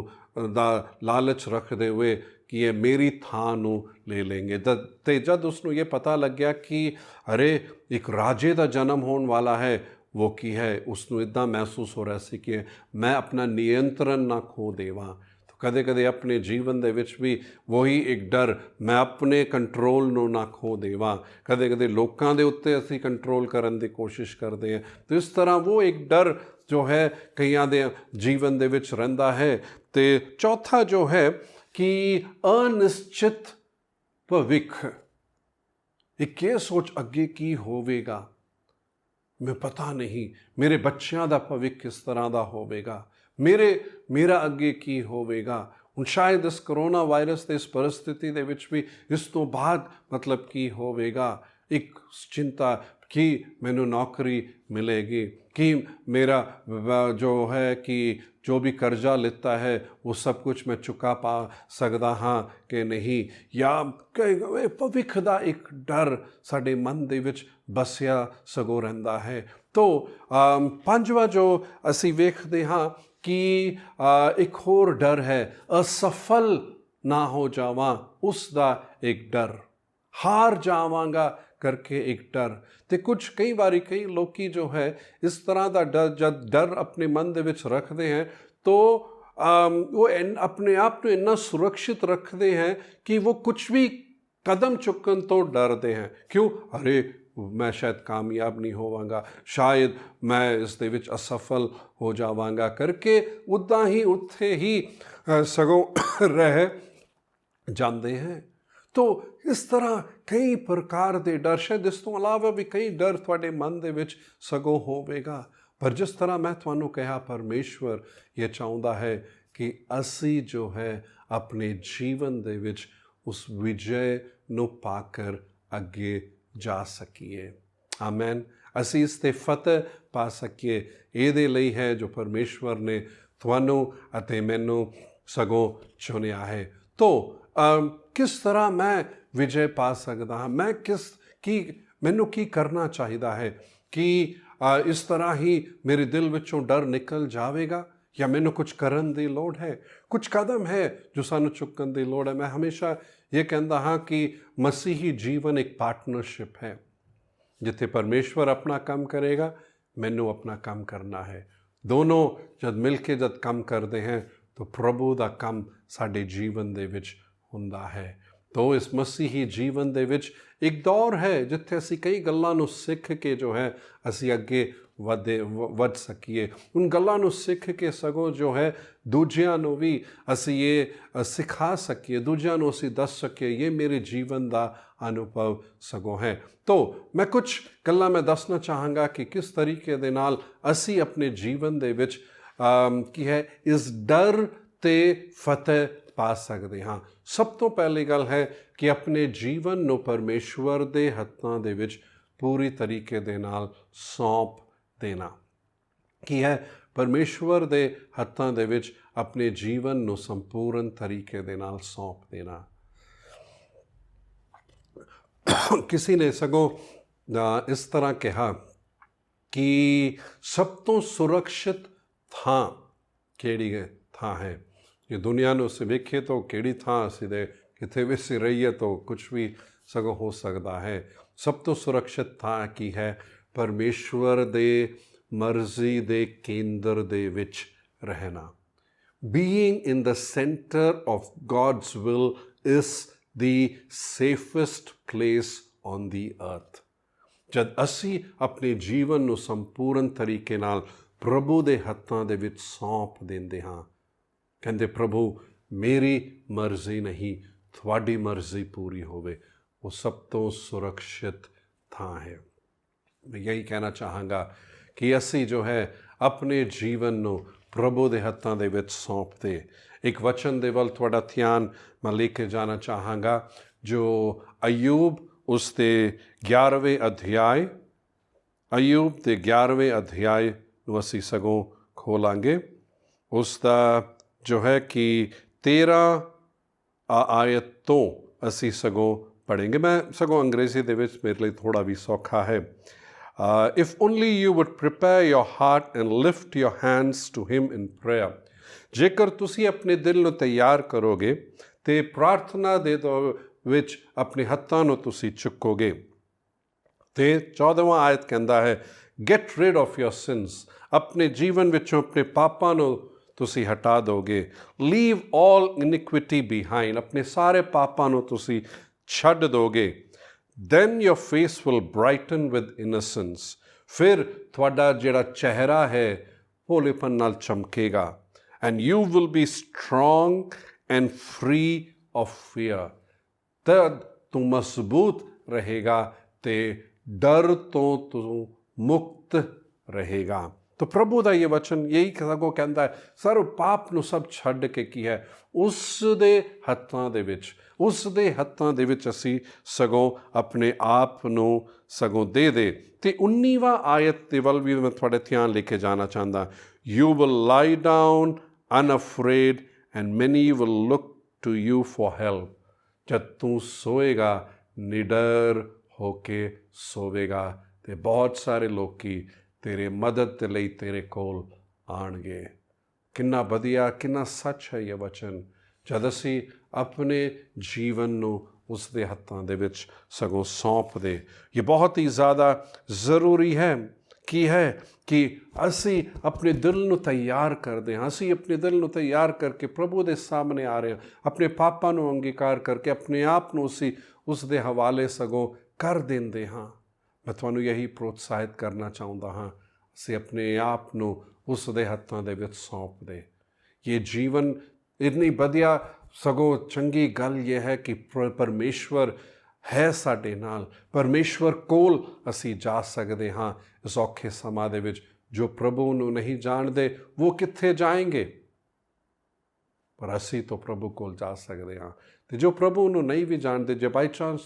दा लालच रखते हुए कि ये मेरी थां नू ले लेंगे। ते जद उसनू ये पता लग गया कि अरे एक राजे दा जन्म होने वाला है, वो की है उसनू इतना महसूस हो रहा सी कि मैं अपना नियंत्रण ना खो देवा। तो ਕਦੇ ਆਪਣੇ ਜੀਵਨ ਦੇ ਵਿੱਚ ਵੀ ਵਹੀ ਇੱਕ ਡਰ, ਮੈਂ ਆਪਣੇ ਕੰਟਰੋਲ ਨੂੰ ਨਾ ਖੋ ਦੇਵਾਂ। ਕਦੇ ਲੋਕਾਂ ਦੇ ਉੱਤੇ ਅਸੀਂ ਕੰਟਰੋਲ ਕਰਨ ਦੀ ਕੋਸ਼ਿਸ਼ ਕਰਦੇ ਹਾਂ, ਤੇ ਇਸ ਤਰ੍ਹਾਂ ਉਹ ਇੱਕ ਡਰ ਜੋ ਹੈ ਕਈਆਂ ਦੇ ਜੀਵਨ ਦੇ ਵਿੱਚ ਰਹਿੰਦਾ ਹੈ। ਤੇ ਚੌਥਾ ਜੋ ਹੈ ਕਿ ਅਨਿਸ਼ਚਿਤ ਭਵਿੱਖ, ਇੱਕ ਇਹ ਸੋਚ ਅੱਗੇ ਕੀ ਹੋਵੇਗਾ, ਮੈਂ ਪਤਾ ਨਹੀਂ ਮੇਰੇ ਬੱਚਿਆਂ ਦਾ ਭਵਿੱਖ ਕਿਸ ਤਰ੍ਹਾਂ ਦਾ ਹੋਵੇਗਾ, ਮੇਰਾ ਅੱਗੇ ਕੀ ਹੋਵੇਗਾ। ਹੁਣ ਸ਼ਾਇਦ ਇਸ ਕਰੋਨਾ ਵਾਇਰਸ ਦੇ ਇਸ ਪਰਿਸਥਿਤੀ ਦੇ ਵਿੱਚ ਵੀ ਇਸ ਤੋਂ ਬਾਅਦ ਮਤਲਬ ਕੀ ਹੋਵੇਗਾ, ਇੱਕ ਚਿੰਤਾ ਕਿ ਮੈਨੂੰ ਨੌਕਰੀ ਮਿਲੇਗੀ, ਕਿ ਮੇਰਾ ਜੋ ਹੈ ਕਿ ਜੋ ਵੀ ਕਰਜ਼ਾ ਲਿੱਤਾ ਹੈ ਉਹ ਸਭ ਕੁਝ ਮੈਂ ਚੁਕਾ ਪਾ ਸਕਦਾ ਹਾਂ ਕਿ ਨਹੀਂ, ਜਾਂ ਭਵਿੱਖ ਦਾ ਇੱਕ ਡਰ ਸਾਡੇ ਮਨ ਦੇ ਵਿੱਚ ਬਸਿਆ ਸਗੋਂ ਰਹਿੰਦਾ ਹੈ। ਤੋ ਪੰਜਵਾਂ ਜੋ ਅਸੀਂ ਵੇਖਦੇ ਹਾਂ ਕਿ ਇੱਕ ਹੋਰ ਡਰ ਹੈ, ਅਸਫਲ ਨਾ ਹੋ ਜਾਵਾਂ ਉਸ ਦਾ ਇੱਕ ਡਰ, ਹਾਰ ਜਾਵਾਂਗਾ ਕਰਕੇ ਇੱਕ ਡਰ। ਤੇ ਕਈ ਵਾਰੀ ਕਈ ਲੋਕੀ ਜੋ ਹੈ ਇਸ ਤਰ੍ਹਾਂ ਦਾ ਡਰ ਜਦ ਡਰ ਆਪਣੇ ਮਨ ਦੇ ਵਿੱਚ ਰੱਖਦੇ ਹੈ ਤੋ ਉਹ ਆਪਣੇ ਆਪ ਨੂੰ ਇੰਨਾ ਸੁਰੱਖਿਅਤ ਰੱਖਦੇ ਹੈ ਕਿ ਉਹ ਕੁਛ ਵੀ ਕਦਮ ਚੁੱਕਣ ਤੋਂ ਡਰਦੇ ਹੈ। ਕਿਉਂ? ਅਰੇ ਮੈਂ ਸ਼ਾਇਦ ਕਾਮਯਾਬ ਨਹੀਂ ਹੋਵਾਂਗਾ, ਸ਼ਾਇਦ ਮੈਂ ਇਸ ਦੇ ਵਿੱਚ ਅਸਫਲ ਹੋ ਜਾਵਾਂਗਾ ਕਰਕੇ ਉੱਦਾਂ ਹੀ ਉੱਥੇ ਹੀ ਸਗੋਂ ਰਹਿ ਜਾਂਦੇ ਹੈ। ਤੋ ਇਸ ਤਰ੍ਹਾਂ ਕਈ ਪ੍ਰਕਾਰ ਦੇ ਡਰ, ਸ਼ਾਇਦ ਇਸ ਤੋਂ ਇਲਾਵਾ ਵੀ ਕਈ ਡਰ ਤੁਹਾਡੇ ਮਨ ਦੇ ਵਿੱਚ ਸਗੋਂ ਹੋਵੇਗਾ। ਪਰ ਜਿਸ ਤਰ੍ਹਾਂ ਮੈਂ ਤੁਹਾਨੂੰ ਕਿਹਾ, ਪਰਮੇਸ਼ਵਰ ਇਹ ਚਾਹੁੰਦਾ ਹੈ ਕਿ ਅਸੀਂ ਜੋ ਹੈ ਆਪਣੇ ਜੀਵਨ ਦੇ ਵਿੱਚ ਉਸ ਵਿਜੇ ਨੂੰ ਪਾ ਕਰ ਅੱਗੇ ਜਾ ਸਕੀਏ। ਆਮੈਨ। ਅਸੀਂ ਇਸ 'ਤੇ ਫਤਿਹ ਪਾ ਸਕੀਏ, ਇਹਦੇ ਲਈ ਹੈ ਜੋ ਪਰਮੇਸ਼ਵਰ ਨੇ ਤੁਹਾਨੂੰ ਅਤੇ ਮੈਨੂੰ ਸਗੋਂ ਚੁਣਿਆ ਹੈ। ਤੋ ਕਿਸ ਤਰ੍ਹਾਂ ਮੈਂ ਵਿਜੇ ਪਾ ਸਕਦਾ ਹਾਂ? ਮੈਨੂੰ ਕੀ ਕਰਨਾ ਚਾਹੀਦਾ ਹੈ ਕਿ ਇਸ ਤਰ੍ਹਾਂ ਹੀ ਮੇਰੇ ਦਿਲ ਵਿੱਚੋਂ ਡਰ ਨਿਕਲ ਜਾਵੇਗਾ, ਜਾਂ ਮੈਨੂੰ ਕੁਝ ਕਰਨ ਦੀ ਲੋੜ ਹੈ? ਕੁਝ ਕਦਮ ਹੈ ਜੋ ਸਾਨੂੰ ਚੁੱਕਣ ਦੀ ਲੋੜ ਹੈ। ਮੈਂ ਹਮੇਸ਼ਾ ਇਹ ਕਹਿੰਦਾ ਹਾਂ ਕਿ ਮਸੀਹੀ ਜੀਵਨ ਇੱਕ ਪਾਰਟਨਰਸ਼ਿਪ ਹੈ, ਜਿੱਥੇ ਪਰਮੇਸ਼ਵਰ ਆਪਣਾ ਕੰਮ ਕਰੇਗਾ, ਮੈਨੂੰ ਆਪਣਾ ਕੰਮ ਕਰਨਾ ਹੈ। ਦੋਨੋਂ ਜਦ ਮਿਲ ਕੇ ਜਦ ਕੰਮ ਕਰਦੇ हैं तो ਪ੍ਰਭੂ ਦਾ ਕੰਮ ਸਾਡੇ ਜੀਵਨ ਦੇ ਵਿੱਚ ਹੁੰਦਾ ਹੈ। ਤੋ ਇਸ ਮਸੀਹੀ ਜੀਵਨ ਦੇ ਵਿੱਚ ਇੱਕ ਦੌਰ ਹੈ ਜਿੱਥੇ ਅਸੀਂ ਕਈ ਗੱਲਾਂ ਨੂੰ ਸਿੱਖ ਕੇ ਜੋ ਹੈ ਅਸੀਂ ਅੱਗੇ ਵੱਧ ਸਕੀਏ। ਉਨ ਗੱਲਾਂ ਨੂੰ ਸਿੱਖ ਕੇ ਸਗੋਂ ਜੋ ਹੈ ਦੂਜਿਆਂ ਨੂੰ ਵੀ ਅਸੀਂ ਇਹ ਸਿਖਾ ਸਕੀਏ, ਦੂਜਿਆਂ ਨੂੰ ਅਸੀਂ ਦੱਸ ਸਕੀਏ ਇਹ ਮੇਰੇ ਜੀਵਨ ਦਾ ਅਨੁਭਵ ਸਗੋਂ ਹੈ। ਤੋ ਮੈਂ ਕੁਝ ਗੱਲਾਂ ਮੈਂ ਦੱਸਣਾ ਚਾਹਾਂਗਾ ਕਿ ਕਿਸ ਤਰੀਕੇ ਦੇ ਨਾਲ ਅਸੀਂ ਆਪਣੇ ਜੀਵਨ ਦੇ ਵਿੱਚ ਕੀ ਹੈ ਇਸ ਡਰ 'ਤੇ ਫਤਿਹ ਪਾ ਸਕਦੇ ਹਾਂ। ਸਭ ਤੋਂ ਪਹਿਲੀ ਗੱਲ ਹੈ ਕਿ ਆਪਣੇ ਜੀਵਨ ਨੂੰ ਪਰਮੇਸ਼ਵਰ ਦੇ ਹੱਥਾਂ ਦੇ ਵਿੱਚ ਪੂਰੀ ਤਰੀਕੇ ਦੇ ਨਾਲ ਸੌਂਪ ਦੇਣਾ। ਕੀ ਹੈ? ਪਰਮੇਸ਼ਵਰ ਦੇ ਹੱਥਾਂ ਦੇ ਵਿੱਚ ਆਪਣੇ ਜੀਵਨ ਨੂੰ ਸੰਪੂਰਨ ਤਰੀਕੇ ਦੇ ਨਾਲ ਸੌਂਪ ਦੇਣਾ। ਕਿਸੇ ਨੇ ਸਗੋਂ ਇਸ ਤਰ੍ਹਾਂ ਕਿਹਾ ਕਿ ਸਭ ਤੋਂ ਸੁਰੱਖਿਅਤ ਥਾਂ ਕਿਹੜੀ ਥਾਂ ਹੈ? ਜੇ ਦੁਨੀਆ ਨੂੰ ਅਸੀਂ ਵੇਖੀਏ ਤਾਂ ਕਿਹੜੀ ਥਾਂ ਅਸੀਂ ਦੇ ਕਿਤੇ ਵੀ ਅਸੀਂ ਰਹੀਏ ਤਾਂ ਕੁਝ ਵੀ ਸਗੋਂ ਹੋ ਸਕਦਾ ਹੈ। ਸਭ ਤੋਂ ਸੁਰੱਖਿਅਤ ਥਾਂ ਕੀ ਹੈ? ਪਰਮੇਸ਼ਵਰ ਦੇ ਮਰਜ਼ੀ ਦੇ ਕੇਂਦਰ ਦੇ ਵਿੱਚ ਰਹਿਣਾ। Being in the centre of God's will is the safest place on the ਅਰਥ। ਜਦ ਅਸੀਂ ਆਪਣੇ ਜੀਵਨ ਨੂੰ ਸੰਪੂਰਨ ਤਰੀਕੇ ਨਾਲ ਪ੍ਰਭੂ ਦੇ ਹੱਥਾਂ ਦੇ ਵਿੱਚ ਸੌਂਪ ਦਿੰਦੇ ਹਾਂ, ਕਹਿੰਦੇ ਪ੍ਰਭੂ ਮੇਰੀ ਮਰਜ਼ੀ ਨਹੀਂ ਤੁਹਾਡੀ ਮਰਜ਼ੀ ਪੂਰੀ ਹੋਵੇ, ਉਹ ਸਭ ਤੋਂ ਸੁਰੱਖਿਅਤ ਥਾਂ ਹੈ। ਮੈਂ ਯਹੀ ਕਹਿਣਾ ਚਾਹਾਂਗਾ ਕਿ ਅਸੀਂ ਜੋ ਹੈ ਆਪਣੇ ਜੀਵਨ ਨੂੰ ਪ੍ਰਭੂ ਦੇ ਹੱਥਾਂ ਦੇ ਵਿੱਚ ਸੌਂਪ ਦੇ। ਇੱਕ ਵਚਨ ਦੇ ਵੱਲ ਤੁਹਾਡਾ ਧਿਆਨ ਮੈਂ ਲੈ ਕੇ ਜਾਣਾ ਚਾਹਾਂਗਾ ਜੋ ਅਯੂਬ ਉਸ ਦੇ 11ਵੇਂ ਅਧਿਆਏ, ਅਯੂਬ ਦੇ 11ਵੇਂ ਅਧਿਆਏ ਨੂੰ ਅਸੀਂ ਸਗੋਂ ਖੋਲਾਂਗੇ। ਉਸ ਦਾ ਜੋ ਹੈ ਕਿ 13 ਆਇਤ ਤੋਂ ਅਸੀਂ ਸਗੋਂ ਪੜ੍ਹੇਂਗੇ। ਮੈਂ ਸਗੋਂ ਅੰਗਰੇਜ਼ੀ ਦੇ ਵਿੱਚ ਮੇਰੇ ਲਈ ਥੋੜਾ ਵੀ ਸੌਖਾ ਹੈ। If only you would prepare your heart and lift your hands to him in prayer। ਜੇਕਰ ਤੁਸੀਂ ਆਪਣੇ ਦਿਲ ਨੂੰ ਤਿਆਰ ਕਰੋਗੇ ਤੇ ਪ੍ਰਾਰਥਨਾ ਦੇ ਵਿੱਚ ਆਪਣੇ ਹੱਥਾਂ ਨੂੰ ਤੁਸੀਂ ਚੁੱਕੋਗੇ। ਤੇ 14ਵਾਂ ਆਇਤ ਕਹਿੰਦਾ ਹੈ get rid of your sins। ਆਪਣੇ ਜੀਵਨ ਵਿੱਚੋਂ ਆਪਣੇ ਪਾਪਾਂ ਨੂੰ ਤੁਸੀਂ ਹਟਾ ਦੋਗੇ। ਲੀਵ ਆਲ ਇਨਿਕੁਇਟੀ ਬਿਹਾਈਂਡ, ਆਪਣੇ ਸਾਰੇ ਪਾਪਾਂ ਨੂੰ ਤੁਸੀਂ ਛੱਡ ਦੋਗੇ। then your face will brighten with innocence, ਫਿਰ ਤੁਹਾਡਾ ਜਿਹੜਾ ਚਿਹਰਾ ਹੈ ਭੋਲੇਪਨ ਨਾਲ ਚਮਕੇਗਾ। and you will be strong and free of fear, ਤਦ ਤੂੰ ਮਜ਼ਬੂਤ ਰਹੇਗਾ ਤੇ ਡਰ ਤੋਂ ਤੂੰ ਮੁਕਤ ਰਹੇਗਾ। ਤਾਂ ਪ੍ਰਭੂ ਦਾ ਇਹ ਵਚਨ ਯਹੀ ਸਗੋਂ ਕਹਿੰਦਾ ਹੈ, ਸਰ ਪਾਪ ਨੂੰ ਸਭ ਛੱਡ ਕੇ ਕੀ ਹੈ, ਉਸ ਦੇ ਹੱਥਾਂ ਦੇ ਵਿੱਚ ਅਸੀਂ ਸਗੋਂ ਆਪਣੇ ਆਪ ਨੂੰ ਸਗੋਂ ਦੇ ਤੇ 19ਵਾਂ ਆਇਤ ਦੇ ਵੱਲ ਵੀ ਮੈਂ ਤੁਹਾਡੇ ਧਿਆਨ ਲੈ ਕੇ ਜਾਣਾ ਚਾਹੁੰਦਾ। You will lie down unafraid and many will look to you for help, ਜਦ ਤੂੰ ਸੋਏਗਾ ਨਿਡਰ ਹੋ ਕੇ ਸੋਵੇਗਾ ਤੇ ਬਹੁਤ ਸਾਰੇ ਲੋਕੀ ਤੇਰੇ ਮਦਦ ਦੇ ਲਈ ਤੇਰੇ ਕੋਲ ਆਣਗੇ। ਕਿੰਨਾ ਵਧੀਆ, ਕਿੰਨਾ ਸੱਚ ਹੈ ਇਹ ਵਚਨ। ਜਦ ਅਸੀਂ ਆਪਣੇ ਜੀਵਨ ਨੂੰ ਉਸ ਦੇ ਹੱਥਾਂ ਦੇ ਵਿੱਚ ਸਗੋਂ ਸੌਂਪਦੇ, ਇਹ ਬਹੁਤ ਹੀ ਜ਼ਿਆਦਾ ਜ਼ਰੂਰੀ ਹੈ ਕਿ ਅਸੀਂ ਆਪਣੇ ਦਿਲ ਨੂੰ ਤਿਆਰ ਕਰਦੇ ਹਾਂ। ਅਸੀਂ ਆਪਣੇ ਦਿਲ ਨੂੰ ਤਿਆਰ ਕਰਕੇ ਪ੍ਰਭੂ ਦੇ ਸਾਹਮਣੇ ਆ ਰਹੇ ਹਾਂ, ਆਪਣੇ ਪਾਪਾਂ ਨੂੰ ਅੰਗੀਕਾਰ ਕਰਕੇ ਆਪਣੇ ਆਪ ਨੂੰ ਅਸੀਂ ਉਸ ਦੇ ਹਵਾਲੇ ਸਗੋਂ ਕਰ ਦਿੰਦੇ ਹਾਂ। ਮੈਂ ਤੁਹਾਨੂੰ ਯਹੀ ਪ੍ਰੋਤਸਾਹਿਤ ਕਰਨਾ ਚਾਹੁੰਦਾ ਹਾਂ, ਅਸੀਂ ਆਪਣੇ ਆਪ ਨੂੰ ਉਸ ਦੇ ਹੱਥਾਂ ਦੇ ਵਿੱਚ ਸੌਂਪ ਦੇ। ਇਹ ਜੀਵਨ ਇੰਨੀ ਵਧੀਆ, ਸਗੋਂ ਚੰਗੀ ਗੱਲ ਇਹ ਹੈ ਕਿ ਪਰਮੇਸ਼ਵਰ ਹੈ ਸਾਡੇ ਨਾਲ, ਪਰਮੇਸ਼ਵਰ ਕੋਲ ਅਸੀਂ ਜਾ ਸਕਦੇ ਹਾਂ ਇਸ ਔਖੇ ਸਮਾਂ ਦੇ ਵਿੱਚ। ਜੋ ਪ੍ਰਭੂ ਨੂੰ ਨਹੀਂ ਜਾਣਦੇ ਉਹ ਕਿੱਥੇ ਜਾਣਗੇ, ਪਰ ਅਸੀਂ ਤਾਂ ਪ੍ਰਭੂ ਕੋਲ ਜਾ ਸਕਦੇ ਹਾਂ। ਤੇ ਜੋ ਪ੍ਰਭੂ ਨੂੰ ਨਹੀਂ ਵੀ ਜਾਣਦੇ, ਜੇ ਬਾਈ ਚਾਂਸ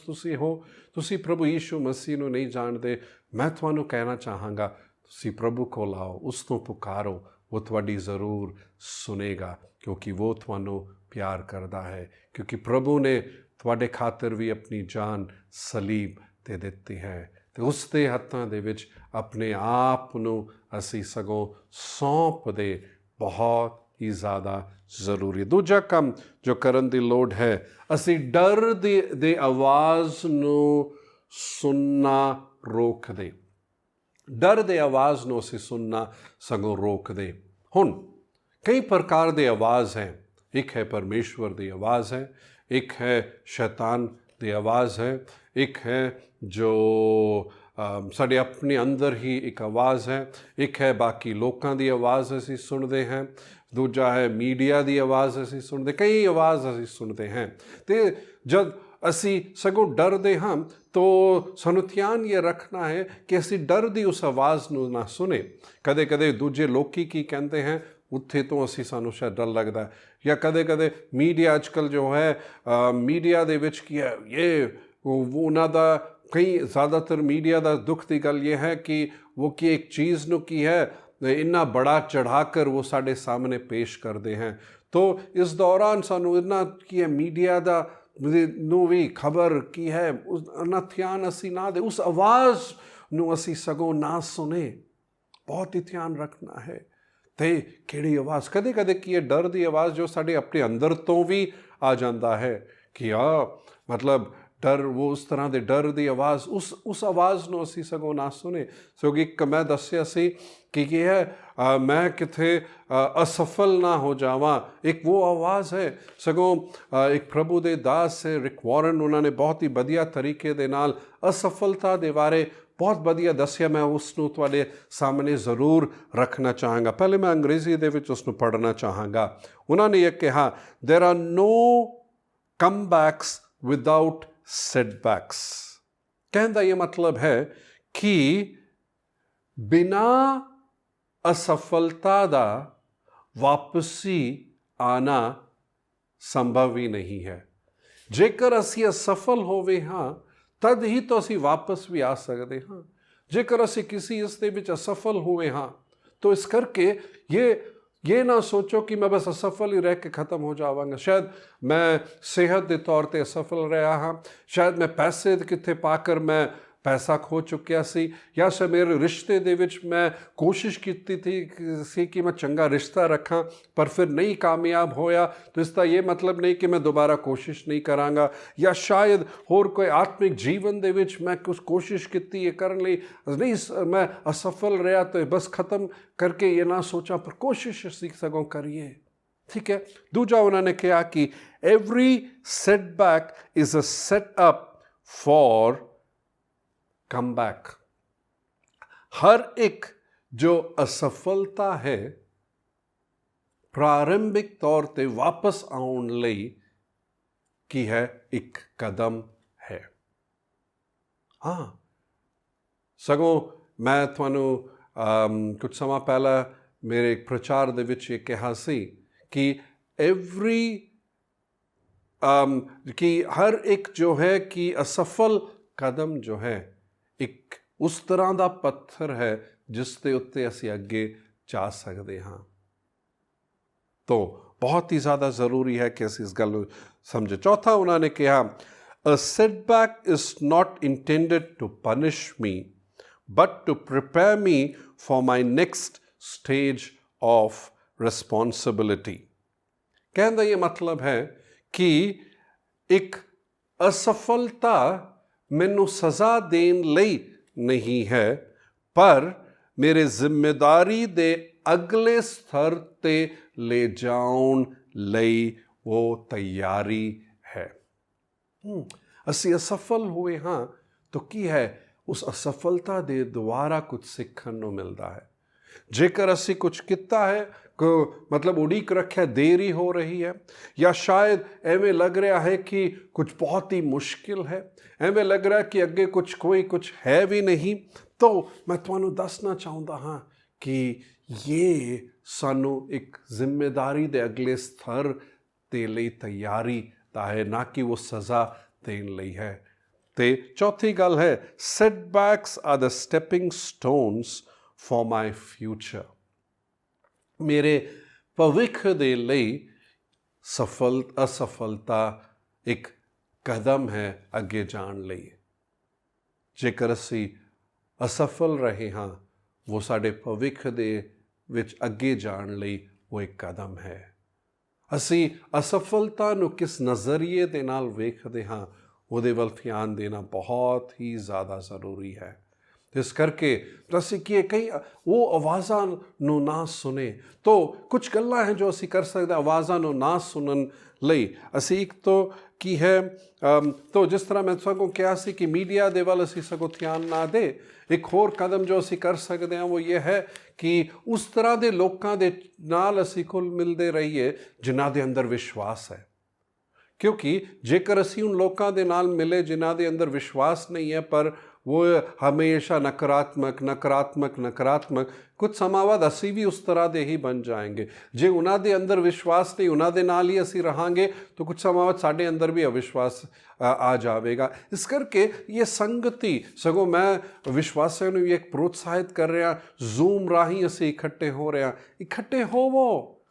ਤੁਸੀਂ ਪ੍ਰਭੂ ਯੀਸ਼ੂ ਮਸੀਹ ਨੂੰ ਨਹੀਂ ਜਾਣਦੇ, ਮੈਂ ਤੁਹਾਨੂੰ ਕਹਿਣਾ ਚਾਹਾਂਗਾ ਤੁਸੀਂ ਪ੍ਰਭੂ ਕੋਲ ਆਓ, ਉਸ ਨੂੰ ਪੁਕਾਰੋ, ਉਹ ਤੁਹਾਡੀ ਜ਼ਰੂਰ ਸੁਨੇਗਾ, ਕਿਉਂਕਿ ਉਹ ਤੁਹਾਨੂੰ ਪਿਆਰ ਕਰਦਾ ਹੈ। ਕਿਉਂਕਿ ਪ੍ਰਭੂ ਨੇ ਤੁਹਾਡੇ ਖਾਤਰ ਵੀ ਆਪਣੀ ਜਾਨ ਸਲੀਬ 'ਤੇ ਦਿੱਤੀ ਹੈ ਤੇ ਉਸ ਦੇ ਹੱਥਾਂ ਦੇ ਵਿੱਚ ਆਪਣੇ ਆਪ ਨੂੰ ਅਸੀਂ ਸਗੋਂ ਸੌਂਪ ਦੇ ਬਹੁਤ ਹੀ ਜ਼ਿਆਦਾ ਜ਼ਰੂਰੀ। ਦੂਜਾ ਕੰਮ ਜੋ ਕਰਨ ਦੀ ਲੋੜ ਹੈ, ਅਸੀਂ ਡਰ ਦੇ ਆਵਾਜ਼ ਨੂੰ ਸੁਣਨਾ ਰੋਕਦੇ। ਡਰ ਦੇ ਆਵਾਜ਼ ਨੂੰ ਅਸੀਂ ਸੁਣਨਾ ਸਗੋਂ ਰੋਕਦੇ। ਹੁਣ ਕਈ ਪ੍ਰਕਾਰ ਦੇ ਆਵਾਜ਼ ਹੈ, ਇੱਕ ਹੈ ਪਰਮੇਸ਼ਵਰ ਦੀ ਆਵਾਜ਼ ਹੈ, ਇੱਕ ਹੈ ਸ਼ੈਤਾਨ ਦੀ ਆਵਾਜ਼ ਹੈ, ਇੱਕ ਹੈ ਜੋ ਸਾਡੇ ਆਪਣੇ ਅੰਦਰ ਹੀ ਇੱਕ ਆਵਾਜ਼ ਹੈ, ਇੱਕ ਹੈ ਬਾਕੀ ਲੋਕਾਂ ਦੀ ਆਵਾਜ਼ ਅਸੀਂ ਸੁਣਦੇ ਹਾਂ, ਦੂਜਾ ਹੈ ਮੀਡੀਆ ਦੀ ਆਵਾਜ਼ ਅਸੀਂ ਸੁਣਦੇ, ਕਈ ਆਵਾਜ਼ ਅਸੀਂ ਸੁਣਦੇ ਹਾਂ। ਤੇ ਜਦ ਅਸੀਂ ਸਗੋਂ ਡਰਦੇ ਹਾਂ ਤਾਂ ਸਾਨੂੰ ਧਿਆਨ ਇਹ ਰੱਖਣਾ ਹੈ ਕਿ ਅਸੀਂ ਡਰ ਦੀ ਉਸ ਆਵਾਜ਼ ਨੂੰ ਨਾ ਸੁਣੇ। ਕਦੇ ਕਦੇ ਦੂਜੇ ਲੋਕੀ ਕੀ ਕਹਿੰਦੇ हैं ਉੱਥੇ ਤੋਂ ਸਾਨੂੰ ਸ਼ਾਇਦ ਡਰ ਲੱਗਦਾ, ਜਾਂ ਕਦੇ ਕਦੇ ਮੀਡੀਆ ਅੱਜ ਕੱਲ੍ਹ ਜੋ ਹੈ ਮੀਡੀਆ ਦੇ ਵਿੱਚ ਕੀ ਹੈ, ਉਹਨਾਂ ਦਾ ਕਈ ਜ਼ਿਆਦਾਤਰ ਮੀਡੀਆ ਦਾ ਦੁੱਖ ਦੀ ਗੱਲ ਇਹ ਹੈ ਕਿ ਉਹ ਕੀ ਇੱਕ ਚੀਜ਼ ਨੂੰ ਕੀ ਹੈ ਇੰਨਾ ਬੜਾ ਚੜ੍ਹਾ ਕਰ ਉਹ ਸਾਡੇ ਸਾਹਮਣੇ ਪੇਸ਼ ਕਰਦੇ हैं। तो इस दौरान ਸਾਨੂੰ ਇੰਨਾ ਕੀ ਹੈ ਮੀਡੀਆ ਦਾ ਨੂੰ ਵੀ ਖਬਰ ਕੀ ਹੈ ਨਾ ਧਿਆਨ ਅਸੀਂ ਨਾ ਦੇ, ਉਸ ਆਵਾਜ਼ ਨੂੰ ਅਸੀਂ ਸਗੋਂ ਨਾ ਸੁਣੇ। ਬਹੁਤ ਹੀ ਧਿਆਨ ਰੱਖਣਾ ਹੈ। ਤੇ ਕਿਹੜੀ ਆਵਾਜ਼, ਕਦੇ ਕਦੇ ਕੀ ਹੈ ਡਰ ਦੀ ਆਵਾਜ਼ ਜੋ ਸਾਡੇ ਆਪਣੇ ਅੰਦਰ ਤੋਂ ਵੀ ਆ ਜਾਂਦਾ ਹੈ ਕਿ ਮਤਲਬ ਡਰ, ਉਹ ਉਸ ਤਰ੍ਹਾਂ ਦੇ ਡਰ ਦੀ ਆਵਾਜ਼, ਉਸ ਆਵਾਜ਼ ਨੂੰ ਅਸੀਂ ਸਗੋਂ ਨਾ ਸੁਣੇ। ਸੋ ਇੱਕ ਮੈਂ ਦੱਸਿਆ ਸੀ ਕਿ ਕੀ ਹੈ ਮੈਂ ਕਿਤੇ ਅਸਫਲ ਨਾ ਹੋ ਜਾਵਾਂ, ਇੱਕ ਉਹ ਆਵਾਜ਼ ਹੈ। ਸਗੋਂ ਇੱਕ ਪ੍ਰਭੂ ਦੇ ਦਾਸ ਹੈ ਰਿਕ ਵਾਰਨ, ਉਹਨਾਂ ਨੇ ਬਹੁਤ ਹੀ ਵਧੀਆ ਤਰੀਕੇ ਦੇ ਨਾਲ ਅਸਫਲਤਾ ਦੇ ਬਾਰੇ ਬਹੁਤ ਵਧੀਆ ਦੱਸਿਆ। ਮੈਂ ਉਸ ਨੂੰ ਤੁਹਾਡੇ ਸਾਹਮਣੇ ਜ਼ਰੂਰ ਰੱਖਣਾ ਚਾਹਾਂਗਾ। ਪਹਿਲੇ ਮੈਂ ਅੰਗਰੇਜ਼ੀ ਦੇ ਵਿੱਚ ਉਸ ਨੂੰ ਪੜ੍ਹਨਾ ਚਾਹਾਂਗਾ। ਉਹਨਾਂ ਨੇ ਇਹ ਕਿਹਾ, there are no comebacks without setbacks। कहने का ये मतलब है कि बिना असफलता दा वापसी आना संभव ही नहीं है। जेकर असी असफल होवे हाँ तद ही तो असी वापस भी आ सकते हाँ। जेकर असी किसी इसके विच असफल हुए हाँ तो इस करके ये ना सोचो कि मैं बस असफल ही रह के ख़त्म हो जावांगा। शायद मैं सेहत के तौर पर असफल रहा हाँ, शायद मैं पैसे कितने पाकर मैं ਪੈਸਾ ਖੋ ਚੁੱਕਿਆ ਸੀ, ਜਾਂ ਸੇ ਮੇਰੇ ਰਿਸ਼ਤੇ ਦੇ ਵਿੱਚ ਮੈਂ ਕੋਸ਼ਿਸ਼ ਕੀਤੀ ਸੀ ਕਿ ਮੈਂ ਚੰਗਾ ਰਿਸ਼ਤਾ ਰੱਖਾਂ ਪਰ ਫਿਰ ਨਹੀਂ ਕਾਮਯਾਬ ਹੋਇਆ, ਤਾਂ ਇਸ ਦਾ ਇਹ ਮਤਲਬ ਨਹੀਂ ਕਿ ਮੈਂ ਦੁਬਾਰਾ ਕੋਸ਼ਿਸ਼ ਨਹੀਂ ਕਰਾਂਗਾ। ਜਾਂ ਸ਼ਾਇਦ ਹੋਰ ਕੋਈ ਆਤਮਿਕ ਜੀਵਨ ਦੇ ਵਿੱਚ ਮੈਂ ਕੁਝ ਕੋਸ਼ਿਸ਼ ਕੀਤੀ ਇਹ ਕਰਨ ਲਈ, ਨਹੀਂ ਮੈਂ ਅਸਫਲ ਰਿਹਾ, ਤਾਂ ਬਸ ਖਤਮ ਕਰਕੇ ਇਹ ਨਾ ਸੋਚਾਂ, ਪਰ ਕੋਸ਼ਿਸ਼ ਅਸੀਂ ਸਗੋਂ ਕਰੀਏ। ਠੀਕ ਹੈ। ਦੂਜਾ ਉਹਨਾਂ ਨੇ ਕਿਹਾ ਕਿ every setback is a setup for comeback. ਹਰ ਇੱਕ ਜੋ ਅਸਫਲਤਾ ਹੈ ਪ੍ਰਾਰੰਭਿਕ ਤੌਰ ਤੇ ਵਾਪਸ ਆਉਣ ਲਈ ਕੀ ਹੈ, ਇੱਕ ਕਦਮ ਹੈ। ਹਾਂ, ਸਗੋਂ ਮੈਂ ਤੁਹਾਨੂੰ ਕੁਝ ਸਮਾਂ ਪਹਿਲਾਂ ਮੇਰੇ ਇੱਕ ਪ੍ਰਚਾਰ ਦੇ ਵਿੱਚ ਇਹ ਕਿਹਾ ਸੀ ਕਿ ਕਿ ਹਰ ਇੱਕ ਜੋ ਹੈ ਕਿ ਅਸਫਲ ਕਦਮ ਜੋ ਹੈ ਇੱਕ ਉਸ ਤਰ੍ਹਾਂ ਦਾ ਪੱਥਰ ਹੈ ਜਿਸ ਦੇ ਉੱਤੇ ਅਸੀਂ ਅੱਗੇ ਜਾ ਸਕਦੇ ਹਾਂ। ਤੋ ਬਹੁਤ ਹੀ ਜ਼ਿਆਦਾ ਜ਼ਰੂਰੀ ਹੈ ਕਿ ਅਸੀਂ ਇਸ ਗੱਲ ਨੂੰ ਸਮਝੇ। ਚੌਥਾ ਉਹਨਾਂ ਨੇ ਕਿਹਾ, a setback is not intended to punish me but to prepare me for my next stage of responsibility. ਕਹਿਣ ਦਾ ਇਹ ਮਤਲਬ ਹੈ ਕਿ ਇੱਕ ਅਸਫਲਤਾ ਮੈਨੂੰ ਸਜ਼ਾ ਦੇਣ ਲਈ ਨਹੀਂ ਹੈ, ਪਰ ਮੇਰੇ ਜ਼ਿੰਮੇਦਾਰੀ ਦੇ ਅਗਲੇ ਸਤਰ ਤੇ ਲੈ ਜਾਣ ਲਈ ਉਹ ਤਿਆਰੀ ਹੈ। ਅਸੀਂ ਅਸਫਲ ਹੋਏ ਹਾਂ ਤਾਂ ਕੀ ਹੈ, ਉਸ ਅਸਫਲਤਾ ਦੇ ਦੁਆਰਾ ਕੁਝ ਸਿੱਖਣ ਨੂੰ ਮਿਲਦਾ ਹੈ। ਜੇਕਰ ਅਸੀਂ ਕੁਝ ਕੀਤਾ ਹੈ, ਮਤਲਬ ਉਡੀਕ ਰੱਖਿਆ, ਦੇਰੀ ਹੋ ਰਹੀ ਹੈ, ਜਾਂ ਸ਼ਾਇਦ ਐਵੇਂ ਲੱਗ ਰਿਹਾ ਹੈ ਕਿ ਕੁਝ ਬਹੁਤ ਹੀ ਮੁਸ਼ਕਿਲ ਹੈ, ਐਵੇਂ ਲੱਗ ਰਿਹਾ ਕਿ ਅੱਗੇ ਕੁਝ ਹੈ ਵੀ ਨਹੀਂ, ਤਾਂ ਮੈਂ ਤੁਹਾਨੂੰ ਦੱਸਣਾ ਚਾਹੁੰਦਾ ਹਾਂ ਕਿ ਇਹ ਸਾਨੂੰ ਇੱਕ ਜ਼ਿੰਮੇਦਾਰੀ ਦੇ ਅਗਲੇ ਸਤਰ ਦੇ ਲਈ ਤਿਆਰੀ ਦਾ ਹੈ, ਨਾ ਕਿ ਉਹ ਸਜ਼ਾ ਦੇਣ ਲਈ ਹੈ। ਤੇ ਚੌਥੀ ਗੱਲ ਹੈ, setbacks are the stepping stones for my future. ਮੇਰੇ ਭਵਿੱਖ ਦੇ ਲਈ ਅਸਫਲਤਾ ਇੱਕ ਕਦਮ ਹੈ ਅੱਗੇ ਜਾਣ ਲਈ। ਜੇਕਰ ਅਸੀਂ ਅਸਫਲ ਰਹੇ ਹਾਂ, ਉਹ ਸਾਡੇ ਭਵਿੱਖ ਦੇ ਵਿੱਚ ਅੱਗੇ ਜਾਣ ਲਈ ਉਹ ਇੱਕ ਕਦਮ ਹੈ। ਅਸੀਂ ਅਸਫਲਤਾ ਨੂੰ ਕਿਸ ਨਜ਼ਰੀਏ ਦੇ ਨਾਲ ਵੇਖਦੇ ਹਾਂ, ਉਹਦੇ ਵੱਲ ਧਿਆਨ ਦੇਣਾ ਬਹੁਤ ਹੀ ਜ਼ਿਆਦਾ ਜ਼ਰੂਰੀ ਹੈ। ਇਸ ਕਰਕੇ ਅਸੀਂ ਕਈ ਉਹ ਆਵਾਜ਼ਾਂ ਨੂੰ ਨਾ ਸੁਣੇ, ਤਾਂ ਕੁਝ ਗੱਲਾਂ ਹੈ ਜੋ ਅਸੀਂ ਕਰ ਸਕਦੇ। ਆਵਾਜ਼ਾਂ ਨੂੰ ਨਾ ਸੁਣਨ ਲਈ ਅਸੀਂ ਇੱਕ ਤਾਂ ਕੀ ਹੈ, ਤਾਂ ਜਿਸ ਤਰ੍ਹਾਂ ਮੈਂ ਸਗੋਂ ਕਿਹਾ ਸੀ ਕਿ ਮੀਡੀਆ ਦੇ ਵੱਲ ਅਸੀਂ ਸਗੋਂ ਧਿਆਨ ਨਾ ਦੇ, ਇੱਕ ਹੋਰ ਕਦਮ ਜੋ ਅਸੀਂ ਕਰ ਸਕਦੇ ਹਾਂ ਉਹ ਇਹ ਹੈ ਕਿ ਉਸ ਤਰ੍ਹਾਂ ਦੇ ਲੋਕਾਂ ਦੇ ਨਾਲ ਅਸੀਂ ਘੁਲ ਮਿਲਦੇ ਰਹੀਏ ਜਿਨ੍ਹਾਂ ਦੇ ਅੰਦਰ ਵਿਸ਼ਵਾਸ ਹੈ। ਕਿਉਂਕਿ ਜੇਕਰ ਅਸੀਂ ਉਨ ਲੋਕਾਂ ਦੇ ਨਾਲ ਮਿਲੇ ਜਿਨ੍ਹਾਂ ਦੇ ਅੰਦਰ ਵਿਸ਼ਵਾਸ ਨਹੀਂ ਹੈ, ਪਰ वो हमेशा नकारात्मक कुछ ਸਮਾਂ ਬਾਅਦ ਅਸੀਂ ਵੀ ਉਸ ਤਰ੍ਹਾਂ ਦੇ ਹੀ ਬਣ ਜਾएंगे। ਜੇ ਉਹਨਾਂ ਦੇ ਅੰਦਰ ਵਿਸ਼ਵਾਸ ਨਹੀਂ, ਉਹਨਾਂ ਦੇ ਨਾਲ ਹੀ ਅਸੀਂ ਰਹਾਂਗੇ, ਤਾਂ ਕੁਝ ਸਮਾਂ ਬਾਅਦ ਸਾਡੇ ਅੰਦਰ ਵੀ ਅਵਿਸ਼ਵਾਸ ਆ ਜਾਵੇਗਾ। ਇਸ ਕਰਕੇ ਇਹ ਸੰਗਤੀ, ਸਗੋਂ ਮੈਂ ਵਿਸ਼ਵਾਸੀਆਂ ਨੂੰ ਵੀ ਇੱਕ ਪ੍ਰੋਤਸਾਹਿਤ ਕਰ ਰਿਹਾ, ਜ਼ੂਮ ਰਾਹੀਂ ਅਸੀਂ ਇਕੱਠੇ ਹੋ ਰਹੇ ਹਾਂ। ਇਕੱਠੇ ਹੋਵੋ,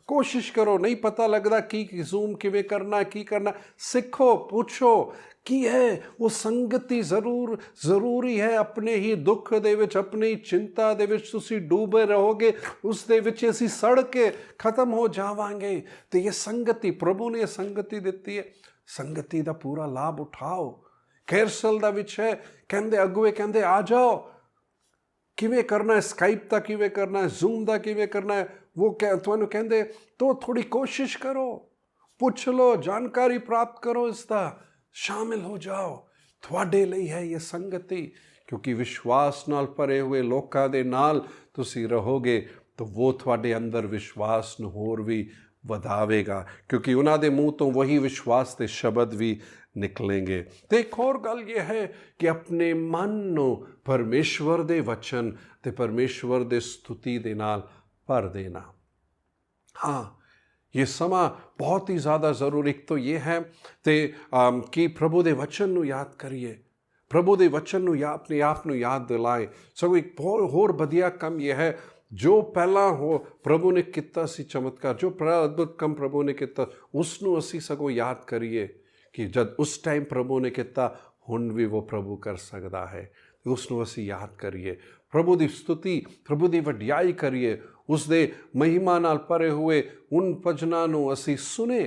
ਕੋਸ਼ਿਸ਼ ਕਰੋ। ਨਹੀਂ ਪਤਾ ਲੱਗਦਾ ਕਿ ਜ਼ੂਮ ਕਿਵੇਂ ਕਰਨਾ, ਕੀ ਕਰਨਾ, ਸਿੱਖੋ, ਪੁੱਛੋ ਕੀ ਹੈ। ਉਹ ਸੰਗਤੀ ਜ਼ਰੂਰੀ ਹੈ। ਆਪਣੇ ਹੀ ਦੁੱਖ ਦੇ ਵਿੱਚ, ਆਪਣੀ ਚਿੰਤਾ ਦੇ ਵਿੱਚ ਤੁਸੀਂ ਡੂਬੇ ਰਹੋਗੇ, ਉਸ ਦੇ ਵਿੱਚ ਅਸੀਂ ਸੜ ਕੇ ਖਤਮ ਹੋ ਜਾਵਾਂਗੇ। ਤੇ ਇਹ ਸੰਗਤੀ, ਪ੍ਰਭੂ ਨੇ ਸੰਗਤੀ ਦਿੱਤੀ ਹੈ, ਸੰਗਤੀ ਦਾ ਪੂਰਾ ਲਾਭ ਉਠਾਓ। ਕੈਰਸਲ ਦਾ ਵਿੱਚ ਹੈ, ਕਹਿੰਦੇ ਅਗੁਵੇ ਕਹਿੰਦੇ ਆ ਜਾਓ, ਕਿਵੇਂ ਕਰਨਾ ਹੈ, ਸਕਾਈਪ ਦਾ ਕਿਵੇਂ ਕਰਨਾ ਹੈ, ਜ਼ੂਮ ਦਾ ਕਿਵੇਂ ਕਰਨਾ ਹੈ, ਉਹ ਤੁਹਾਨੂੰ ਕਹਿੰਦੇ ਤਾਂ ਥੋੜੀ ਕੋਸ਼ਿਸ਼ ਕਰੋ, ਪੁੱਛ ਲਓ, ਜਾਣਕਾਰੀ ਪ੍ਰਾਪਤ ਕਰੋ, ਇਸ ਦਾ ਸ਼ਾਮਿਲ ਹੋ ਜਾਓ। ਤੁਹਾਡੇ ਲਈ ਹੈ ਇਹ ਸੰਗਤੀ, ਕਿਉਂਕਿ ਵਿਸ਼ਵਾਸ ਨਾਲ ਭਰੇ ਹੋਏ ਲੋਕਾਂ ਦੇ ਨਾਲ ਤੁਸੀਂ ਰਹੋਗੇ ਤਾਂ ਉਹ ਤੁਹਾਡੇ ਅੰਦਰ ਵਿਸ਼ਵਾਸ ਨੂੰ ਹੋਰ ਵੀ ਵਧਾਵੇਗਾ, ਕਿਉਂਕਿ ਉਹਨਾਂ ਦੇ ਮੂੰਹ ਤੋਂ ਵਹੀ ਵਿਸ਼ਵਾਸ ਦੇ ਸ਼ਬਦ ਵੀ ਨਿਕਲेंगे। ਤੇ ਇੱਕ ਹੋਰ ਗੱਲ ਇਹ ਹੈ ਕਿ ਆਪਣੇ ਮਨ ਨੂੰ ਪਰਮੇਸ਼ਵਰ ਦੇ ਵਚਨ ਤੇ ਪਰਮੇਸ਼ਵਰ ਦੇ ਸਤੁਤੀ ਦੇ ਨਾਲ ਭਰ ਦੇਣਾ। ਹਾਂ, ये ਸਮਾਂ ਬਹੁਤ ਹੀ ਜ਼ਿਆਦਾ ਜ਼ਰੂਰੀ। ਇੱਕ ਤਾਂ ਇਹ ਹੈ ਤੇ ਕਿ ਪ੍ਰਭੂ ਦੇ ਵਚਨ ਨੂੰ ਯਾਦ ਕਰੀਏ, ਪ੍ਰਭੂ ਦੇ ਵਚਨ ਨੂੰ ਆਪਣੇ ਆਪ ਨੂੰ ਯਾਦ ਦਿਲਾਏ। ਸਗੋਂ ਇੱਕ ਹੋਰ ਵਧੀਆ ਕੰਮ ਇਹ ਹੈ, ਜੋ ਪਹਿਲਾਂ ਪ੍ਰਭੂ ਨੇ ਕੀਤਾ ਸੀ ਚਮਤਕਾਰ, ਜੋ ਅਦਭੁਤ ਕੰਮ ਪ੍ਰਭੂ ਨੇ ਕੀਤਾ, ਉਸ ਨੂੰ ਅਸੀਂ ਸਗੋਂ ਯਾਦ ਕਰੀਏ ਕਿ ਜਦ ਉਸ ਟਾਈਮ ਪ੍ਰਭੂ ਨੇ ਕੀਤਾ, ਹੁਣ ਵੀ ਉਹ ਪ੍ਰਭੂ ਕਰ ਸਕਦਾ ਹੈ। ਉਸ ਨੂੰ ਅਸੀਂ ਯਾਦ ਕਰੀਏ, ਪ੍ਰਭੂ ਦੀ ਸਤੁਤੀ, ਪ੍ਰਭੂ ਦੀ ਵਡਿਆਈ ਕਰੀਏ, ਉਸ ਦੇ ਮਹਿਮਾ ਨਾਲ ਭਰੇ ਹੋਏ ਉਨ ਭਜਨਾਂ ਨੂੰ ਅਸੀਂ ਸੁਣੇ,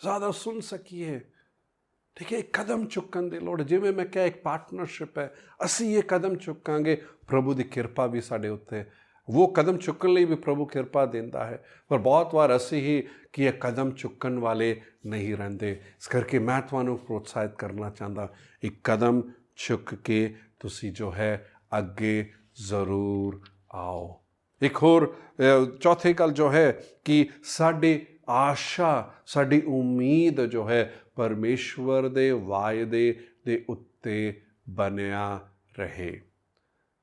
ਜ਼ਿਆਦਾ ਸੁਣ ਸਕੀਏ। ਠੀਕ ਹੈ, ਇੱਕ ਕਦਮ ਚੁੱਕਣ ਦੀ ਲੋੜ। ਜਿਵੇਂ ਮੈਂ ਕਿਹਾ, ਇੱਕ ਪਾਰਟਨਰਸ਼ਿਪ ਹੈ। ਅਸੀਂ ਇਹ ਕਦਮ ਚੁੱਕਾਂਗੇ, ਪ੍ਰਭੂ ਦੀ ਕਿਰਪਾ ਵੀ ਸਾਡੇ ਉੱਤੇ, ਉਹ ਕਦਮ ਚੁੱਕਣ ਲਈ ਵੀ ਪ੍ਰਭੂ ਕਿਰਪਾ ਦਿੰਦਾ ਹੈ। ਪਰ ਬਹੁਤ ਵਾਰ ਅਸੀਂ ਹੀ ਕਿ ਇਹ ਕਦਮ ਚੁੱਕਣ ਵਾਲੇ ਨਹੀਂ ਰਹਿੰਦੇ। ਇਸ ਕਰਕੇ ਮੈਂ ਤੁਹਾਨੂੰ ਪ੍ਰੋਤਸਾਹਿਤ ਕਰਨਾ ਚਾਹੁੰਦਾ, ਇੱਕ ਕਦਮ ਚੁੱਕ ਕੇ ਤੁਸੀਂ ਜੋ ਹੈ ਅੱਗੇ ਜ਼ਰੂਰ ਆਓ। ਇੱਕ ਹੋਰ ਚੌਥੀ ਗੱਲ ਜੋ ਹੈ ਕਿ ਸਾਡੀ ਆਸ਼ਾ, ਸਾਡੀ ਉਮੀਦ ਜੋ ਹੈ ਪਰਮੇਸ਼ਵਰ ਦੇ ਵਾਅਦੇ ਦੇ ਉੱਤੇ ਬਣਿਆ ਰਹੇ।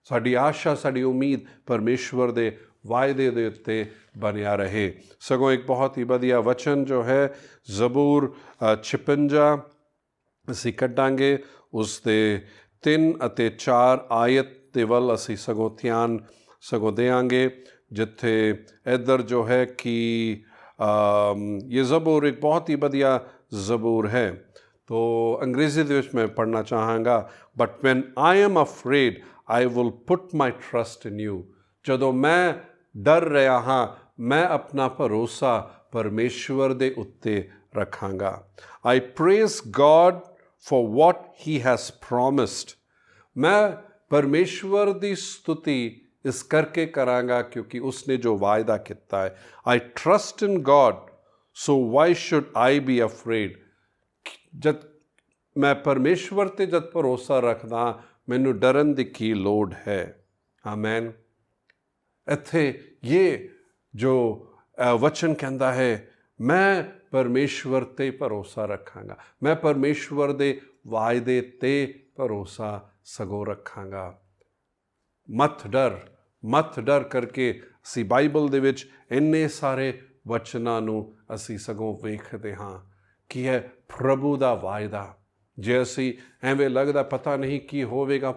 ਸਾਡੀ ਆਸ਼ਾ, ਸਾਡੀ ਉਮੀਦ ਪਰਮੇਸ਼ਵਰ ਦੇ ਵਾਅਦੇ ਦੇ ਉੱਤੇ ਬਣਿਆ ਰਹੇ। ਸਗੋਂ ਇੱਕ ਬਹੁਤ ਹੀ ਵਧੀਆ ਵਚਨ ਜੋ ਹੈ ਜ਼ਬੂਰ 56 ਅਸੀਂ ਕੱਢਾਂਗੇ, ਉਸ ਦੇ 3 ਅਤੇ 4 ਆਇਤ ਦੇ ਵੱਲ ਅਸੀਂ ਸਗੋਂ ਧਿਆਨ ਦੇਵਾਂਗੇ, ਜਿੱਥੇ ਇੱਧਰ ਜੋ ਹੈ ਕਿ ਇਹ ਜ਼ਬੂਰ ਇੱਕ ਬਹੁਤ ਹੀ ਵਧੀਆ ਜ਼ਬੂਰ ਹੈ। ਤੋ ਅੰਗਰੇਜ਼ੀ ਦੇ ਵਿੱਚ ਮੈਂ ਪੜ੍ਹਨਾ ਚਾਹਾਂਗਾ। But van I am afraid I will put my trust in you। ਜਦੋਂ ਮੈਂ ਡਰ ਰਿਹਾ ਹਾਂ, ਮੈਂ ਆਪਣਾ ਭਰੋਸਾ ਪਰਮੇਸ਼ਵਰ ਦੇ ਉੱਤੇ ਰੱਖਾਂਗਾ। I praise God for what he has promised। ਮੈਂ ਪਰਮੇਸ਼ਵਰ ਦੀ ਸਤੁਤੀ ਇਸ ਕਰਕੇ ਕਰਾਂਗਾ ਕਿਉਂਕਿ ਉਸਨੇ ਜੋ ਵਾਅਦਾ ਕੀਤਾ ਹੈ। I trust in God, so why should I be afraid। ਜਦ ਮੈਂ ਪਰਮੇਸ਼ਵਰ 'ਤੇ ਜਦ ਭਰੋਸਾ ਰੱਖਦਾ, ਮੈਨੂੰ ਡਰਨ ਦੀ ਕੀ ਲੋੜ ਹੈ। ਆਮੈਨ। ਇੱਥੇ ਇਹ ਜੋ ਵਚਨ ਕਹਿੰਦਾ ਹੈ, ਮੈਂ ਪਰਮੇਸ਼ਵਰ 'ਤੇ ਭਰੋਸਾ ਰੱਖਾਂਗਾ, ਮੈਂ ਪਰਮੇਸ਼ਵਰ ਦੇ ਵਾਅਦੇ 'ਤੇ ਭਰੋਸਾ ਸਗੋਂ ਰੱਖਾਂਗਾ। ਮਤ ਡਰ ਕਰਕੇ ਅਸੀਂ ਬਾਈਬਲ ਦੇ ਵਿੱਚ ਇੰਨੇ ਸਾਰੇ ਵਚਨਾਂ ਨੂੰ ਅਸੀਂ ਸਗੋਂ ਵੇਖਦੇ ਹਾਂ ਕਿ ਹੈ ਪ੍ਰਭੂ ਦਾ ਵਾਅਦਾ। ਜੇ ਅਸੀਂ ਐਵੇਂ ਲੱਗਦਾ ਪਤਾ ਨਹੀਂ ਕੀ ਹੋਵੇਗਾ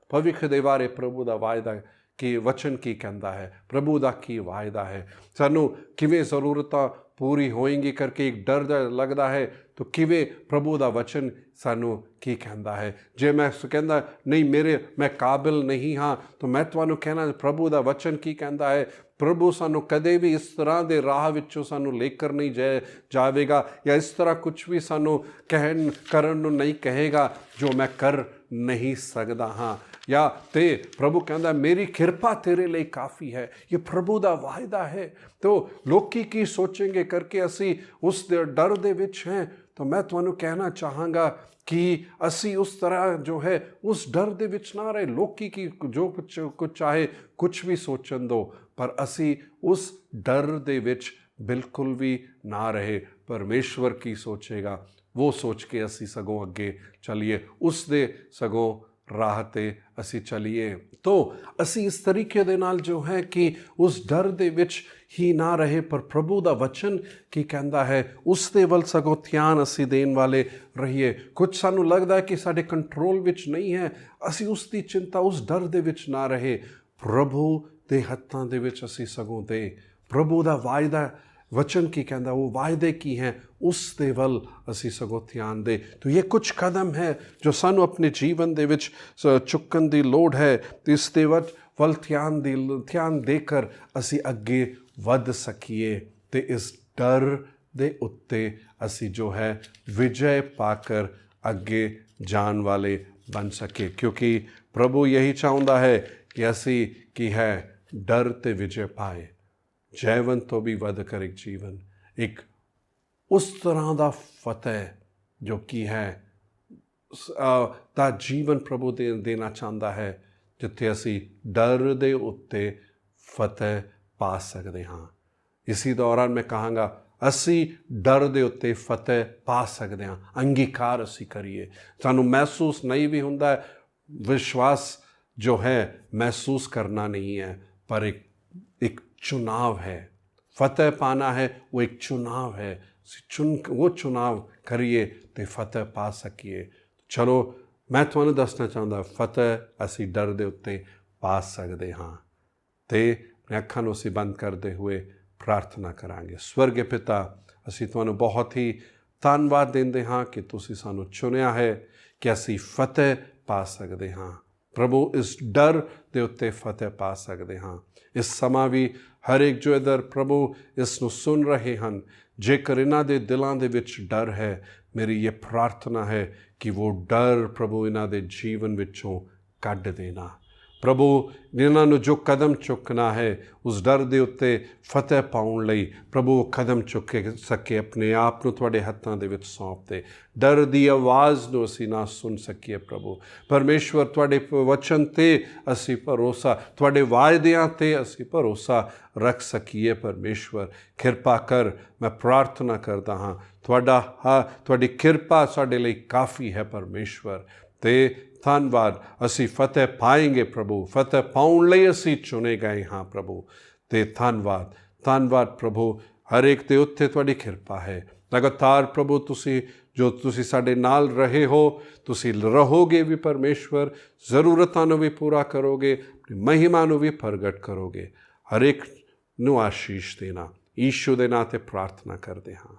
ਭਵਿੱਖ ਦੇ ਬਾਰੇ ਪ੍ਰਭੂ ਦਾ ਵਾਅਦਾ ਕੀ, ਵਚਨ ਕੀ ਕਹਿੰਦਾ ਹੈ, ਪ੍ਰਭੂ ਦਾ ਕੀ ਵਾਅਦਾ ਹੈ, ਸਾਨੂੰ ਕਿਵੇਂ ਜ਼ਰੂਰਤਾਂ ਪੂਰੀ ਹੋਏਗੀ ਕਰਕੇ ਇੱਕ ਡਰ ਲੱਗਦਾ ਹੈ, ਤਾਂ ਕਿਵੇਂ ਪ੍ਰਭੂ ਦਾ ਵਚਨ ਸਾਨੂੰ ਕੀ ਕਹਿੰਦਾ ਹੈ। ਜੇ ਮੈਂ ਕਹਿੰਦਾ ਨਹੀਂ ਮੈਂ ਕਾਬਿਲ ਨਹੀਂ ਹਾਂ, ਤਾਂ ਮੈਂ ਤੁਹਾਨੂੰ ਕਹਿਣਾ ਪ੍ਰਭੂ ਦਾ ਵਚਨ ਕੀ ਕਹਿੰਦਾ ਹੈ। ਪ੍ਰਭੂ ਸਾਨੂੰ ਕਦੇ ਵੀ ਇਸ ਤਰ੍ਹਾਂ ਦੇ ਰਾਹ ਵਿੱਚੋਂ ਸਾਨੂੰ ਲੈ ਕਰ ਨਹੀਂ ਜਾਵੇਗਾ, ਜਾਂ ਇਸ ਤਰ੍ਹਾਂ ਕੁਝ ਵੀ ਸਾਨੂੰ ਕਰਨ ਨੂੰ ਨਹੀਂ ਕਹੇਗਾ ਜੋ ਮੈਂ ਕਰ ਨਹੀਂ ਸਕਦਾ ਹਾਂ। ਜਾਂ ਤੇ ਪ੍ਰਭੂ ਕਹਿੰਦਾ ਮੇਰੀ ਕਿਰਪਾ ਤੇਰੇ ਲਈ ਕਾਫੀ ਹੈ। ਇਹ ਪ੍ਰਭੂ ਦਾ ਵਾਅਦਾ ਹੈ। ਤਾਂ ਲੋਕੀ ਕੀ ਸੋਚेंगे ਕਰਕੇ ਅਸੀਂ ਉਸ ਦੇ ਡਰ ਦੇ ਵਿੱਚ ਹੈ। ਤਾਂ ਮੈਂ ਤੁਹਾਨੂੰ ਕਹਿਣਾ ਚਾਹਾਂਗਾ ਕਿ ਅਸੀਂ ਉਸ ਤਰ੍ਹਾਂ ਜੋ ਹੈ ਉਸ ਡਰ ਦੇ ਵਿੱਚ ਨਾ ਰਹੇ। ਲੋਕੀ ਕੀ ਜੋ ਕੁਝ ਚਾਹੇ ਕੁਝ ਵੀ ਸੋਚਣ ਦਿਓ, ਪਰ ਅਸੀਂ ਉਸ ਡਰ ਦੇ ਵਿੱਚ ਬਿਲਕੁਲ ਵੀ ਨਾ ਰਹੇ। ਪਰਮੇਸ਼ਵਰ ਕੀ ਸੋਚੇਗਾ ਉਹ ਸੋਚ ਕੇ ਅਸੀਂ ਸਗੋਂ ਅੱਗੇ ਚੱਲੀਏ, ਉਸ ਦੇ ਸਗੋਂ ਰਾਹ 'ਤੇ ਅਸੀਂ ਚੱਲੀਏ। ਤਾਂ ਅਸੀਂ ਇਸ ਤਰੀਕੇ ਦੇ ਨਾਲ ਜੋ ਹੈ ਕਿ ਉਸ ਡਰ ਦੇ ਵਿੱਚ ਹੀ ਨਾ ਰਹੇ, ਪਰ ਪ੍ਰਭੂ ਦਾ ਵਚਨ ਕੀ ਕਹਿੰਦਾ ਹੈ ਉਸ ਦੇ ਵੱਲ ਸਗੋਂ ਧਿਆਨ ਅਸੀਂ ਦੇਣ ਵਾਲੇ ਰਹੀਏ। ਕੁਝ ਸਾਨੂੰ ਲੱਗਦਾ ਹੈ ਕਿ ਸਾਡੇ ਕੰਟਰੋਲ ਵਿੱਚ ਨਹੀਂ ਹੈ, ਅਸੀਂ ਉਸ ਦੀ ਚਿੰਤਾ, ਉਸ ਡਰ ਦੇ ਵਿੱਚ ਨਾ ਰਹੇ। ਪ੍ਰਭੂ ਦੇ ਹੱਥਾਂ ਦੇ ਵਿੱਚ ਅਸੀਂ ਸਗੋਂ ਦੇ ਪ੍ਰਭੂ ਦਾ ਵਾਅਦਾ ਵਚਨ ਕੀ ਕਹਿੰਦਾ, ਉਹ ਵਾਅਦੇ ਕੀ ਹੈ, ਉਸ ਦੇ ਵੱਲ ਅਸੀਂ ਸਗੋਂ ਧਿਆਨ ਦੇ। ਤਾਂ ਇਹ ਕੁਝ ਕਦਮ ਹੈ ਜੋ ਸਾਨੂੰ ਆਪਣੇ ਜੀਵਨ ਦੇ ਵਿੱਚ ਚੁੱਕਣ ਦੀ ਲੋੜ ਹੈ, ਤੇ ਇਸ ਦੇ ਵੱਲ ਧਿਆਨ ਦੇ ਕਰ ਅਸੀਂ ਅੱਗੇ ਵੱਧ ਸਕੀਏ ਤੇ ਇਸ ਡਰ ਦੇ ਉੱਤੇ ਅਸੀਂ ਜੋ ਹੈ ਵਿਜੈ ਪਾ ਕਰ ਅੱਗੇ ਜਾਣ ਵਾਲੇ ਬਣ ਸਕੇ। ਕਿਉਂਕਿ ਪ੍ਰਭੂ ਯਹੀ ਚਾਹੁੰਦਾ ਹੈ ਕਿ ਅਸੀਂ ਕੀ ਹੈ ਡਰ ਤੇ ਵਿਜੈ ਪਾਏ। ਜੀਵਨ ਤੋਂ ਵੀ ਵੱਧ ਕਰ ਇੱਕ ਜੀਵਨ, ਇੱਕ ਉਸ ਤਰ੍ਹਾਂ ਦਾ ਫਤਿਹ ਜੋ ਕੀ ਹੈ ਤਾਂ ਜੀਵਨ ਪ੍ਰਭੂ ਦੇਣਾ ਚਾਹੁੰਦਾ ਹੈ ਜਿੱਥੇ ਅਸੀਂ ਡਰ ਦੇ ਉੱਤੇ ਫਤਿਹ ਪਾ ਸਕਦੇ ਹਾਂ। ਇਸੇ ਦੌਰਾਨ ਮੈਂ ਕਹਾਂਗਾ ਅਸੀਂ ਡਰ ਦੇ ਉੱਤੇ ਫਤਿਹ ਪਾ ਸਕਦੇ ਹਾਂ। ਅੰਗੀਕਾਰ ਅਸੀਂ ਕਰੀਏ। ਸਾਨੂੰ ਮਹਿਸੂਸ ਨਹੀਂ ਵੀ ਹੁੰਦਾ, ਵਿਸ਼ਵਾਸ ਜੋ ਹੈ ਮਹਿਸੂਸ ਕਰਨਾ ਨਹੀਂ ਹੈ, ਪਰ एक चुनाव है। फतेह पाना है वो एक चुनाव है। वो चुनाव करिए तो फतेह पा सकिए। चलो मैं ਤੁਹਾਨੂੰ ਦੱਸਣਾ ਚਾਹੁੰਦਾ ਫਤਿਹ ਅਸੀਂ ਡਰ ਦੇ ਉੱਤੇ ਪਾ ਸਕਦੇ ਹਾਂ। ਤੇ ਅੱਖਾਂ ਨੂੰ ਅਸੀਂ ਬੰਦ ਕਰਦੇ ਹੋਏ ਪ੍ਰਾਰਥਨਾ ਕਰਾਂਗੇ। ਸਵਰਗੀ ਪਿਤਾ, ਅਸੀਂ ਤੁਹਾਨੂੰ ਬਹੁਤ ਹੀ ਧੰਨਵਾਦ ਦਿੰਦੇ ਹਾਂ ਕਿ ਤੁਸੀਂ ਸਾਨੂੰ ਚੁਣਿਆ ਹੈ ਕਿ ਅਸੀਂ ਫਤਿਹ ਪਾ ਸਕਦੇ ਹਾਂ। ਪ੍ਰਭੂ ਇਸ ਡਰ ਦੇ ਉੱਤੇ ਫਤਿਹ ਪਾ ਸਕਦੇ ਹਾਂ। ਇਸ ਸਮਾਂ ਵੀ ਹਰ ਇੱਕ ਜੋ ਇੱਧਰ ਪ੍ਰਭੂ ਇਸ ਨੂੰ ਸੁਣ ਰਹੇ ਹਨ, ਜੇਕਰ ਇਹਨਾਂ ਦੇ ਦਿਲਾਂ ਦੇ ਵਿੱਚ ਡਰ ਹੈ, ਮੇਰੀ ਇਹ ਪ੍ਰਾਰਥਨਾ ਹੈ ਕਿ ਉਹ ਡਰ ਪ੍ਰਭੂ ਇਹਨਾਂ ਦੇ ਜੀਵਨ ਵਿੱਚੋਂ ਕੱਢ ਦੇਣਾ। ਪ੍ਰਭੂ ਇਹਨਾਂ ਨੂੰ ਜੋ ਕਦਮ ਚੁੱਕਣਾ ਹੈ ਉਸ ਡਰ ਦੇ ਉੱਤੇ ਫਤਿਹ ਪਾਉਣ ਲਈ ਪ੍ਰਭੂ ਉਹ ਕਦਮ ਚੁੱਕ ਸਕੇ, ਆਪਣੇ ਆਪ ਨੂੰ ਤੁਹਾਡੇ ਹੱਥਾਂ ਦੇ ਵਿੱਚ ਸੌਂਪ ਦੇ। ਡਰ ਦੀ ਆਵਾਜ਼ ਨੂੰ ਅਸੀਂ ਨਾ ਸੁਣ ਸਕੀਏ ਪ੍ਰਭੂ ਪਰਮੇਸ਼ਵਰ, ਤੁਹਾਡੇ ਵਚਨ 'ਤੇ ਅਸੀਂ ਭਰੋਸਾ, ਤੁਹਾਡੇ ਵਾਅਦਿਆਂ 'ਤੇ ਅਸੀਂ ਭਰੋਸਾ ਰੱਖ ਸਕੀਏ। ਪਰਮੇਸ਼ਵਰ ਕਿਰਪਾ ਕਰ, ਮੈਂ ਪ੍ਰਾਰਥਨਾ ਕਰਦਾ ਹਾਂ ਤੁਹਾਡੀ ਕਿਰਪਾ ਸਾਡੇ ਲਈ ਕਾਫੀ ਹੈ ਪਰਮੇਸ਼ਵਰ। ਤੇ ਧੰਨਵਾਦ, ਅਸੀਂ ਫਤਿਹ ਪਾਏਂਗੇ ਪ੍ਰਭੂ, ਫਤਿਹ ਪਾਉਣ ਲਈ ਅਸੀਂ ਚੁਣੇ ਗਏ ਹਾਂ ਪ੍ਰਭੂ। ਤੇ ਧੰਨਵਾਦ ਪ੍ਰਭੂ, ਹਰ ਇੱਕ ਦੇ ਉੱਤੇ ਤੁਹਾਡੀ ਕਿਰਪਾ ਹੈ ਲਗਾਤਾਰ ਪ੍ਰਭੂ। ਤੁਸੀਂ ਸਾਡੇ ਨਾਲ ਰਹੇ ਹੋ, ਤੁਸੀਂ ਰਹੋਗੇ ਵੀ ਪਰਮੇਸ਼ਵਰ, ਜ਼ਰੂਰਤਾਂ ਨੂੰ ਵੀ ਪੂਰਾ ਕਰੋਗੇ, ਮਹਿਮਾ ਨੂੰ ਵੀ ਪ੍ਰਗਟ ਕਰੋਗੇ। ਹਰ ਇੱਕ ਨੂੰ ਆਸ਼ੀਸ਼ ਦੇਣਾ, ਯੀਸ਼ੂ ਦੇ ਨਾਂ 'ਤੇ ਪ੍ਰਾਰਥਨਾ ਕਰਦੇ ਹਾਂ,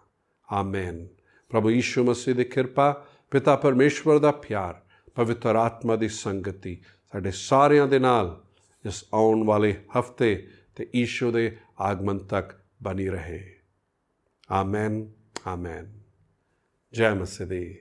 ਆਮੇਨ। ਪ੍ਰਭੂ ਯੀਸ਼ੂ ਮਸੀਹ ਦੀ ਕਿਰਪਾ, ਪਿਤਾ ਪਰਮੇਸ਼ਵਰ ਦਾ ਪਿਆਰ, ਪਵਿੱਤਰ ਆਤਮਾ ਦੀ ਸੰਗਤੀ ਸਾਡੇ ਸਾਰਿਆਂ ਦੇ ਨਾਲ ਇਸ ਆਉਣ ਵਾਲੇ ਹਫ਼ਤੇ ਤੇ ਯੀਸ਼ੂ ਦੇ ਆਗਮਨ ਤੱਕ ਬਣੀ ਰਹੇ। Amen, amen. ਜੈ ਮਸੀਹ ਦੀ।